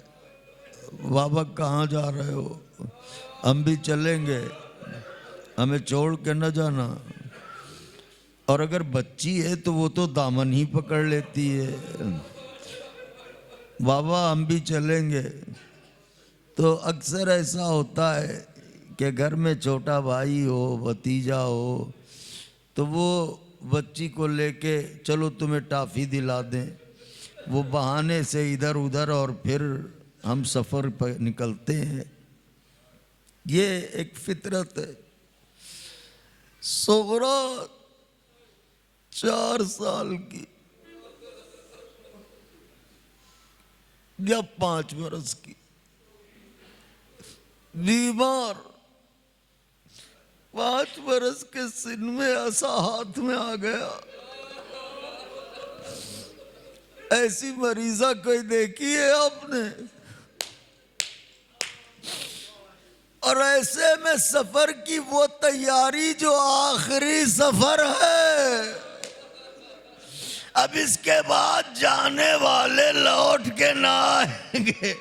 Speaker 5: بابا کہاں جا رہے ہو؟ ہم بھی چلیں گے، ہمیں چھوڑ کے نہ جانا۔ اور اگر بچی ہے تو وہ تو دامن ہی پکڑ لیتی ہے، بابا ہم بھی چلیں گے۔ تو اکثر ایسا ہوتا ہے کہ گھر میں چھوٹا بھائی ہو، بھتیجا ہو، تو وہ بچی کو لے کے چلو تمہیں ٹافی دلا دیں، وہ بہانے سے ادھر ادھر، اور پھر ہم سفر پر نکلتے ہیں۔ یہ ایک فطرت ہے۔ صغرا 4 سال کی یا 5 برس کی، بیمار، 5 برس کے سن میں ایسا ہاتھ میں آ گیا۔ ایسی مریضہ کوئی دیکھی ہے آپ نے؟ اور ایسے میں سفر کی وہ تیاری جو آخری سفر ہے، اب اس کے بعد جانے والے لوٹ کے نہ آئیں گے،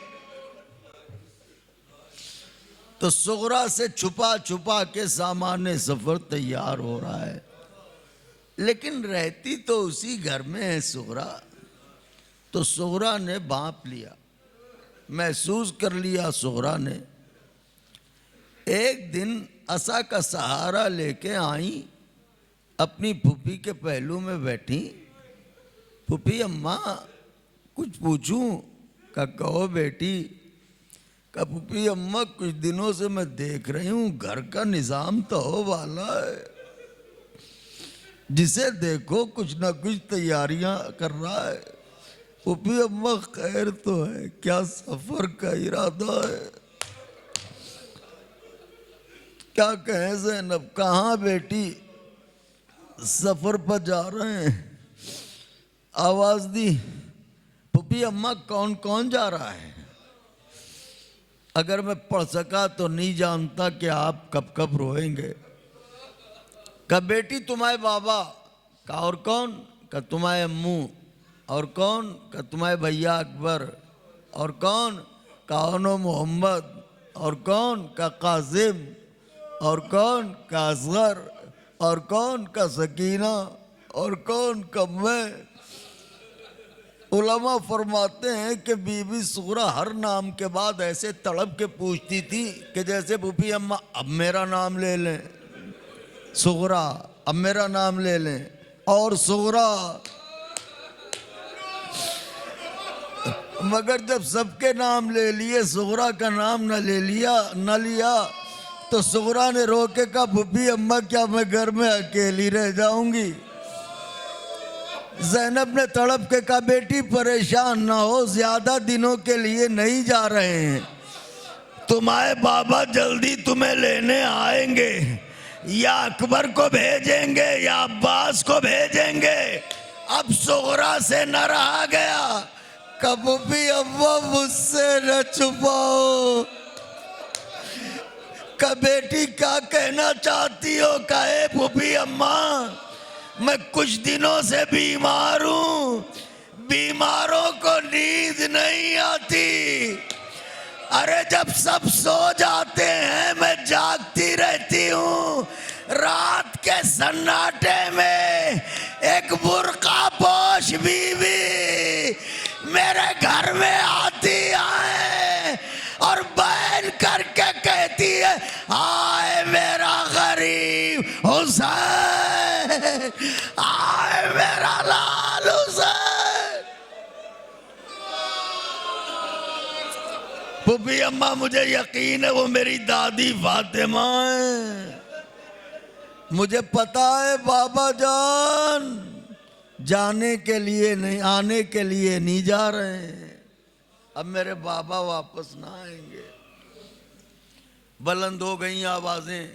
Speaker 5: تو صغرا سے چھپا چھپا کے سامان سفر تیار ہو رہا ہے، لیکن رہتی تو اسی گھر میں ہے صغرا۔ تو صغرا نے بھانپ لیا، محسوس کر لیا صغرا نے۔ ایک دن عصا کا سہارا لے کے آئیں، اپنی پھوپھی کے پہلو میں بیٹھی۔ پھوپھی اماں کچھ پوچھوں؟ کہو بیٹی۔ پھوپھی اماں کچھ دنوں سے میں دیکھ رہی ہوں گھر کا نظام تو ہو والا ہے، جسے دیکھو کچھ نہ کچھ تیاریاں کر رہا ہے۔ پھوپھی اماں خیر تو ہے؟ کیا سفر کا ارادہ ہے؟ کیا کہیں زینب؟ کہاں بیٹی؟ سفر پر جا رہے ہیں۔ آواز دی، پھوپھی اماں کون کون جا رہا ہے؟ اگر میں پڑھ سکا تو نہیں جانتا کہ آپ کب کب روئیں گے۔ کہا بیٹی تمہارے بابا۔ کہا اور کون؟ کہا تمہارے امو۔ اور کون؟ کہا تمہارے بھیا اکبر۔ اور کون؟ کہا انو محمد۔ اور کون؟ کہا قاسم۔ اور کون؟ کہا اصغر۔ اور کون؟ کہا سکینہ۔ اور کون؟ کہا میں۔ علماء فرماتے ہیں کہ بی بی صغرا ہر نام کے بعد ایسے تڑپ کے پوچھتی تھی کہ جیسے پھوپھی اماں اب میرا نام لے لیں، صغرا اب میرا نام لے لیں، اور صغرا۔ مگر جب سب کے نام لے لیے، صغرا کا نام نہ لیا تو صغرا نے رو کے کہا پھوپھی اماں کیا میں گھر میں اکیلی رہ جاؤں گی؟ زینب نے تڑپ کے کہا بیٹی پریشان نہ ہو، زیادہ دنوں کے لیے نہیں جا رہے ہیں، تمہارے بابا جلدی تمہیں لینے آئیں گے، یا اکبر کو بھیجیں گے یا عباس کو بھیجیں گے۔ اب صغرا سے نہ رہا گیا، کبھی ابا مجھ سے نہ چھپاؤ۔ کہ بیٹی کیا کہنا چاہتی ہو؟ کہے پھوپھی اماں میں کچھ دنوں سے بیمار ہوں، بیماروں کو نیند نہیں آتی، ارے جب سب سو جاتے ہیں میں جاگتی رہتی ہوں، رات کے سناٹے میں ایک برقع پوش بیوی میرے گھر میں آتی ہے اور بیان کر کے کہتی ہے آئے میرا غریب حسین، آئے میرا لال حسین۔ پھوپھی اماں مجھے یقین ہے وہ میری دادی فاطمہ ہے، مجھے پتا ہے بابا جان جانے کے لیے نہیں، آنے کے لیے نہیں جا رہے ہیں، اب میرے بابا واپس نہ آئیں گے۔ بلند ہو گئیں آوازیں،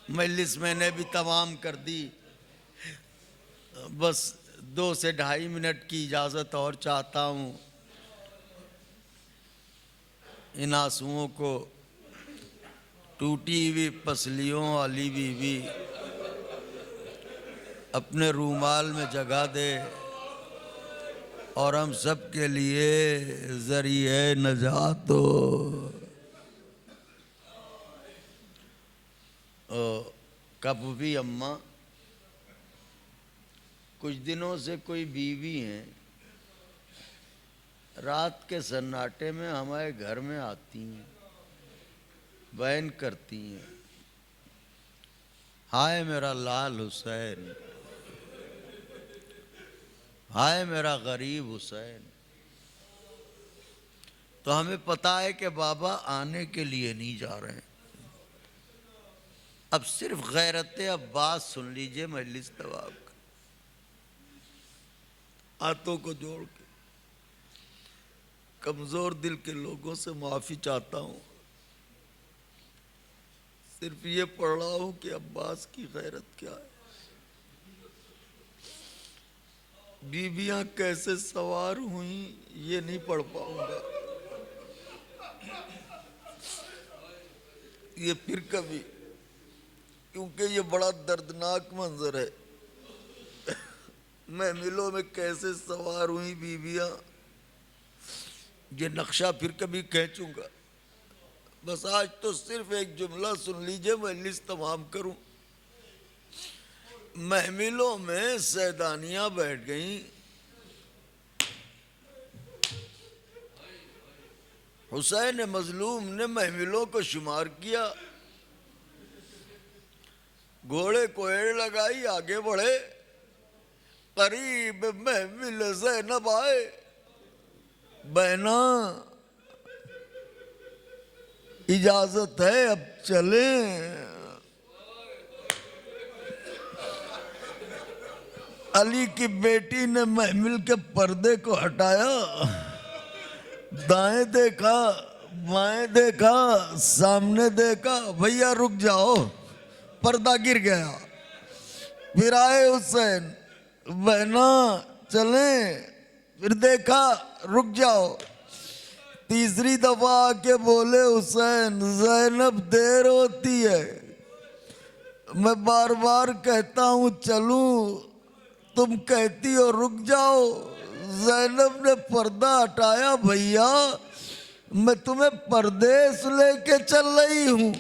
Speaker 5: مجلس میں نے بھی تمام کر دی، بس 2 سے 2.5 منٹ کی اجازت اور چاہتا ہوں۔ ان آنسوؤں کو ٹوٹی ہوئی پسلیوں والی بیوی اپنے رومال میں جگہ دے اور ہم سب کے لیے ذریعہ نجات ہو۔ کبھی اماں کچھ دنوں سے کوئی بیوی ہیں رات کے سناٹے میں ہمارے گھر میں آتی ہیں، بیان کرتی ہیں ہائے میرا لال حسین، ہائے میرا غریب حسین۔ تو ہمیں پتا ہے کہ بابا آنے کے لیے نہیں جا رہے ہیں۔ اب صرف غیرت عباس سن لیجئے مجلس طواب کا، ہاتھوں کو جوڑ کے کمزور دل کے لوگوں سے معافی چاہتا ہوں، صرف یہ پڑھ رہا ہوں کہ عباس کی غیرت کیا ہے، بیویاں کیسے سوار ہوئیں یہ نہیں پڑھ پاؤں گا، یہ پھر کبھی، کیونکہ یہ بڑا دردناک منظر ہے. محملوں میں کیسے سوار ہوئی بیویاں، یہ نقشہ پھر کبھی کھینچوں گا. بس آج تو صرف ایک جملہ سن لیجئے، میں لسٹ تمام کروں. محملوں میں سیدانیاں بیٹھ گئیں. حسین مظلوم نے محملوں کو شمار کیا، گھوڑے کو ایڑ لگائی، آگے بڑھے. قریب محمل زینب آئے. بہنا اجازت ہے اب چلیں. علی کی بیٹی نے محمل کے پردے کو ہٹایا، دائیں دیکھا، بائیں دیکھا، سامنے دیکھا. بھیا رک جاؤ، پردہ گر گیا. پھر آئے حسین، بہنا چلیں. پھر دیکھا، رک جاؤ. تیسری دفعہ آ کے بولے حسین زینب دیر ہوتی ہے، میں بار بار کہتا ہوں چلوں، تم کہتی ہو رک جاؤ. زینب نے پردہ ہٹایا. بھیا میں تمہیں پردیس لے کے چل رہی ہوں،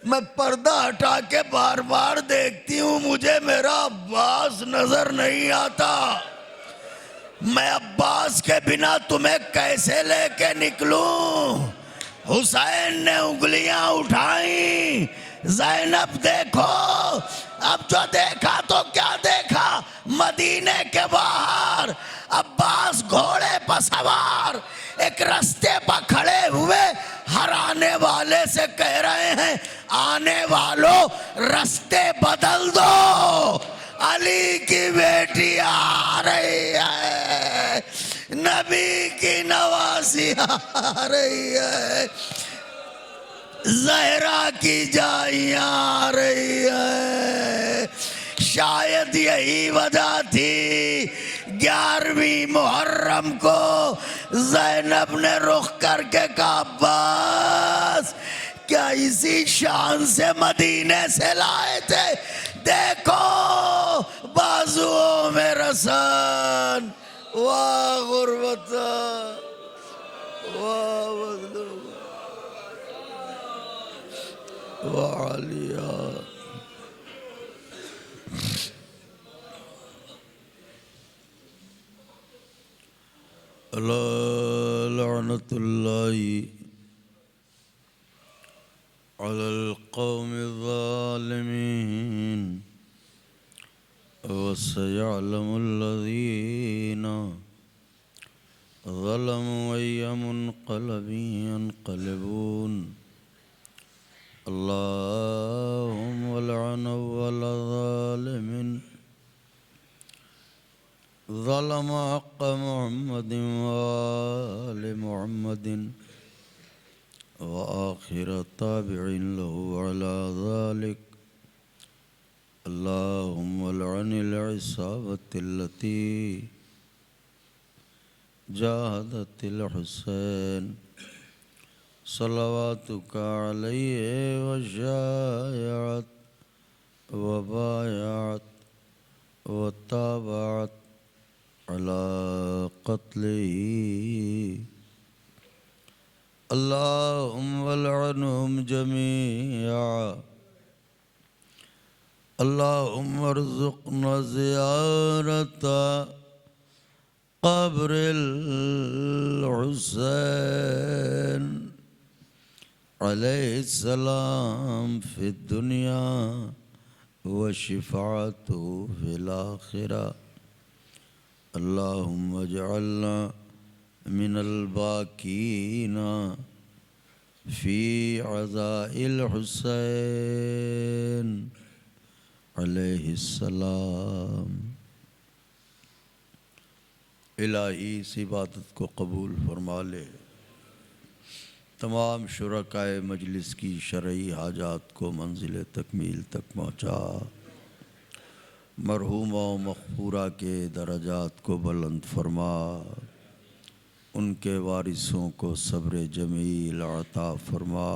Speaker 5: میں پردہ ہٹا کے بار بار دیکھتی ہوں، مجھے میرا عباس نظر نہیں آتا. میں عباس کے بنا تمہیں کیسے لے کے نکلوں؟ حسین نے انگلیاں اٹھائیں. زینب دیکھو. اب جو دیکھا تو کیا دیکھا؟ مدینے کے باہر عباس گھوڑے پر سوار ایک رستے پر کھڑے ہوئے، ہر آنے والے سے کہہ رہے ہیں آنے والوں رستے بدل دو، علی کی بیٹی آ رہی ہے، نبی کی نوازی آ رہی ہے، زہرا کی جائیاں آ رہی ہے. شاید یہی وجہ تھی 11ویں محرم کو زینب نے رخ کر کے کہا عباس کیا اسی شان سے مدینے سے لائے تھے؟ دیکھو بازوؤں میں رسن. واہ غربت، واہ مظلوم، واہ علیہ. لعنت اللہ على القوم الظالمين وسيعلم الذين ظلموا أي منقلب ينقلبون. اللهم لعن أول ظالم ظلم حق محمد وآل محمد وآخر تابع له على ذلك. اللهم لعن العصابة التي جاهدت الحسين صلواتك عليه وشايعت وبايعت وتابعت على قتله. اللهم لعنهم جميعا. اللهم ارزقنا زيارة قبر الحسين عليه السلام في الدنيا وشفاعته في الآخرة. اللهم اجعلنا من الباكين في عزاء الحسين علیہ السلام. الہی اس عبادت کو قبول فرما لے. تمام شرکائے مجلس کی شرعی حاجات کو منزل تکمیل تک پہنچا. مرحومہ و مغفورہ کے درجات کو بلند فرما. ان کے وارثوں کو صبر جمیل عطا فرما.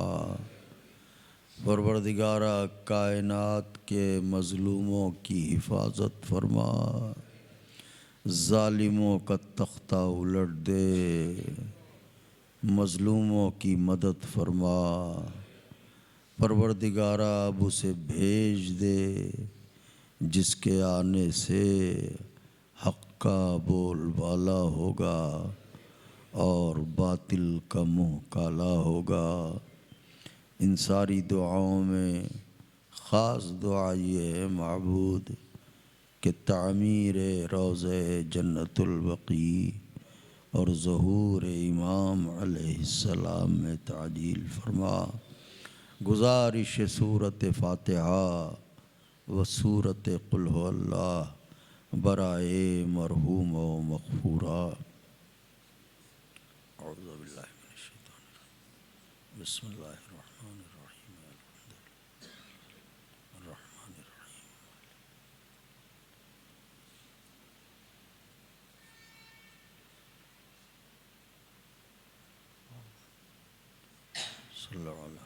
Speaker 4: پروردگارہ کائنات کے مظلوموں کی حفاظت فرما، ظالموں کا تختہ الٹ دے، مظلوموں کی مدد فرما۔ پروردگارہ اب اسے بھیج دے جس کے آنے سے حق کا بول بالا ہوگا اور باطل کا منہ کالا ہوگا۔ ان ساری دعاؤں میں خاص دعا یہ ہے معبود کہ تعمیر روضہ جنت البقیع اور ظہور امام علیہ السلام میں تعجیل فرما۔ گزارش سورت فاتحہ و سورت قل هو اللہ برائے مرحوم و مغفورہ۔ اعوذ باللہ من الشیطان الرجیم، بسم اللہ الرحمن الرحیم، الرحمن الرحیم، صلی اللہ علیہ۔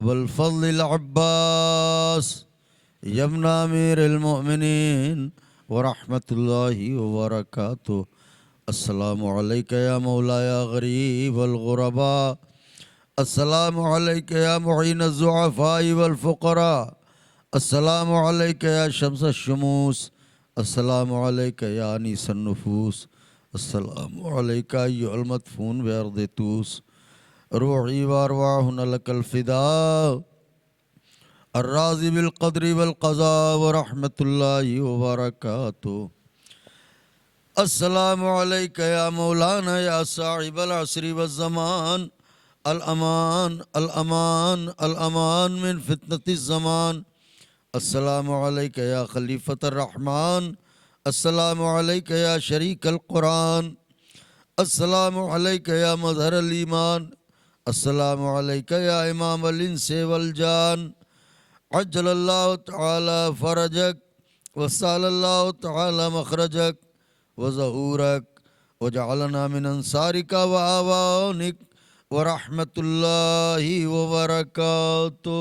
Speaker 4: والفضل العباس یمن امیر المؤمنین ورحمۃ اللہ وبرکاتہ۔ السلام علیک یا مولایا غریب الغرباء، السلام علیک یا معین الضعفاء والفقراء، السلام علیک یا شمس الشموس، السلام علیک یا انیس النفوس، السلام علیک ایھا المدفون بارض طوس، روحی وارواحنا لک الفداء، الراضی بالقدر والقضاء ورحمۃ اللہ وبرکاتہ۔ السلام علیک یا مولانا یا صاحب العصر والزمان، الامان الامان الامان من فتنة الزمان، السلام علیک یا خلیفۃ الرحمن، السلام علیک یا شریک القرآن، السلام علیک یا مظہر الایمان، السلام علیک یا امام الانس والجان، عجل اللہ تعالی فرجک وسال اللہ تعالی مخرجک وظہورک وجعلنا من انصارک وآوانک ورحمۃ اللہ وبرکاتہ۔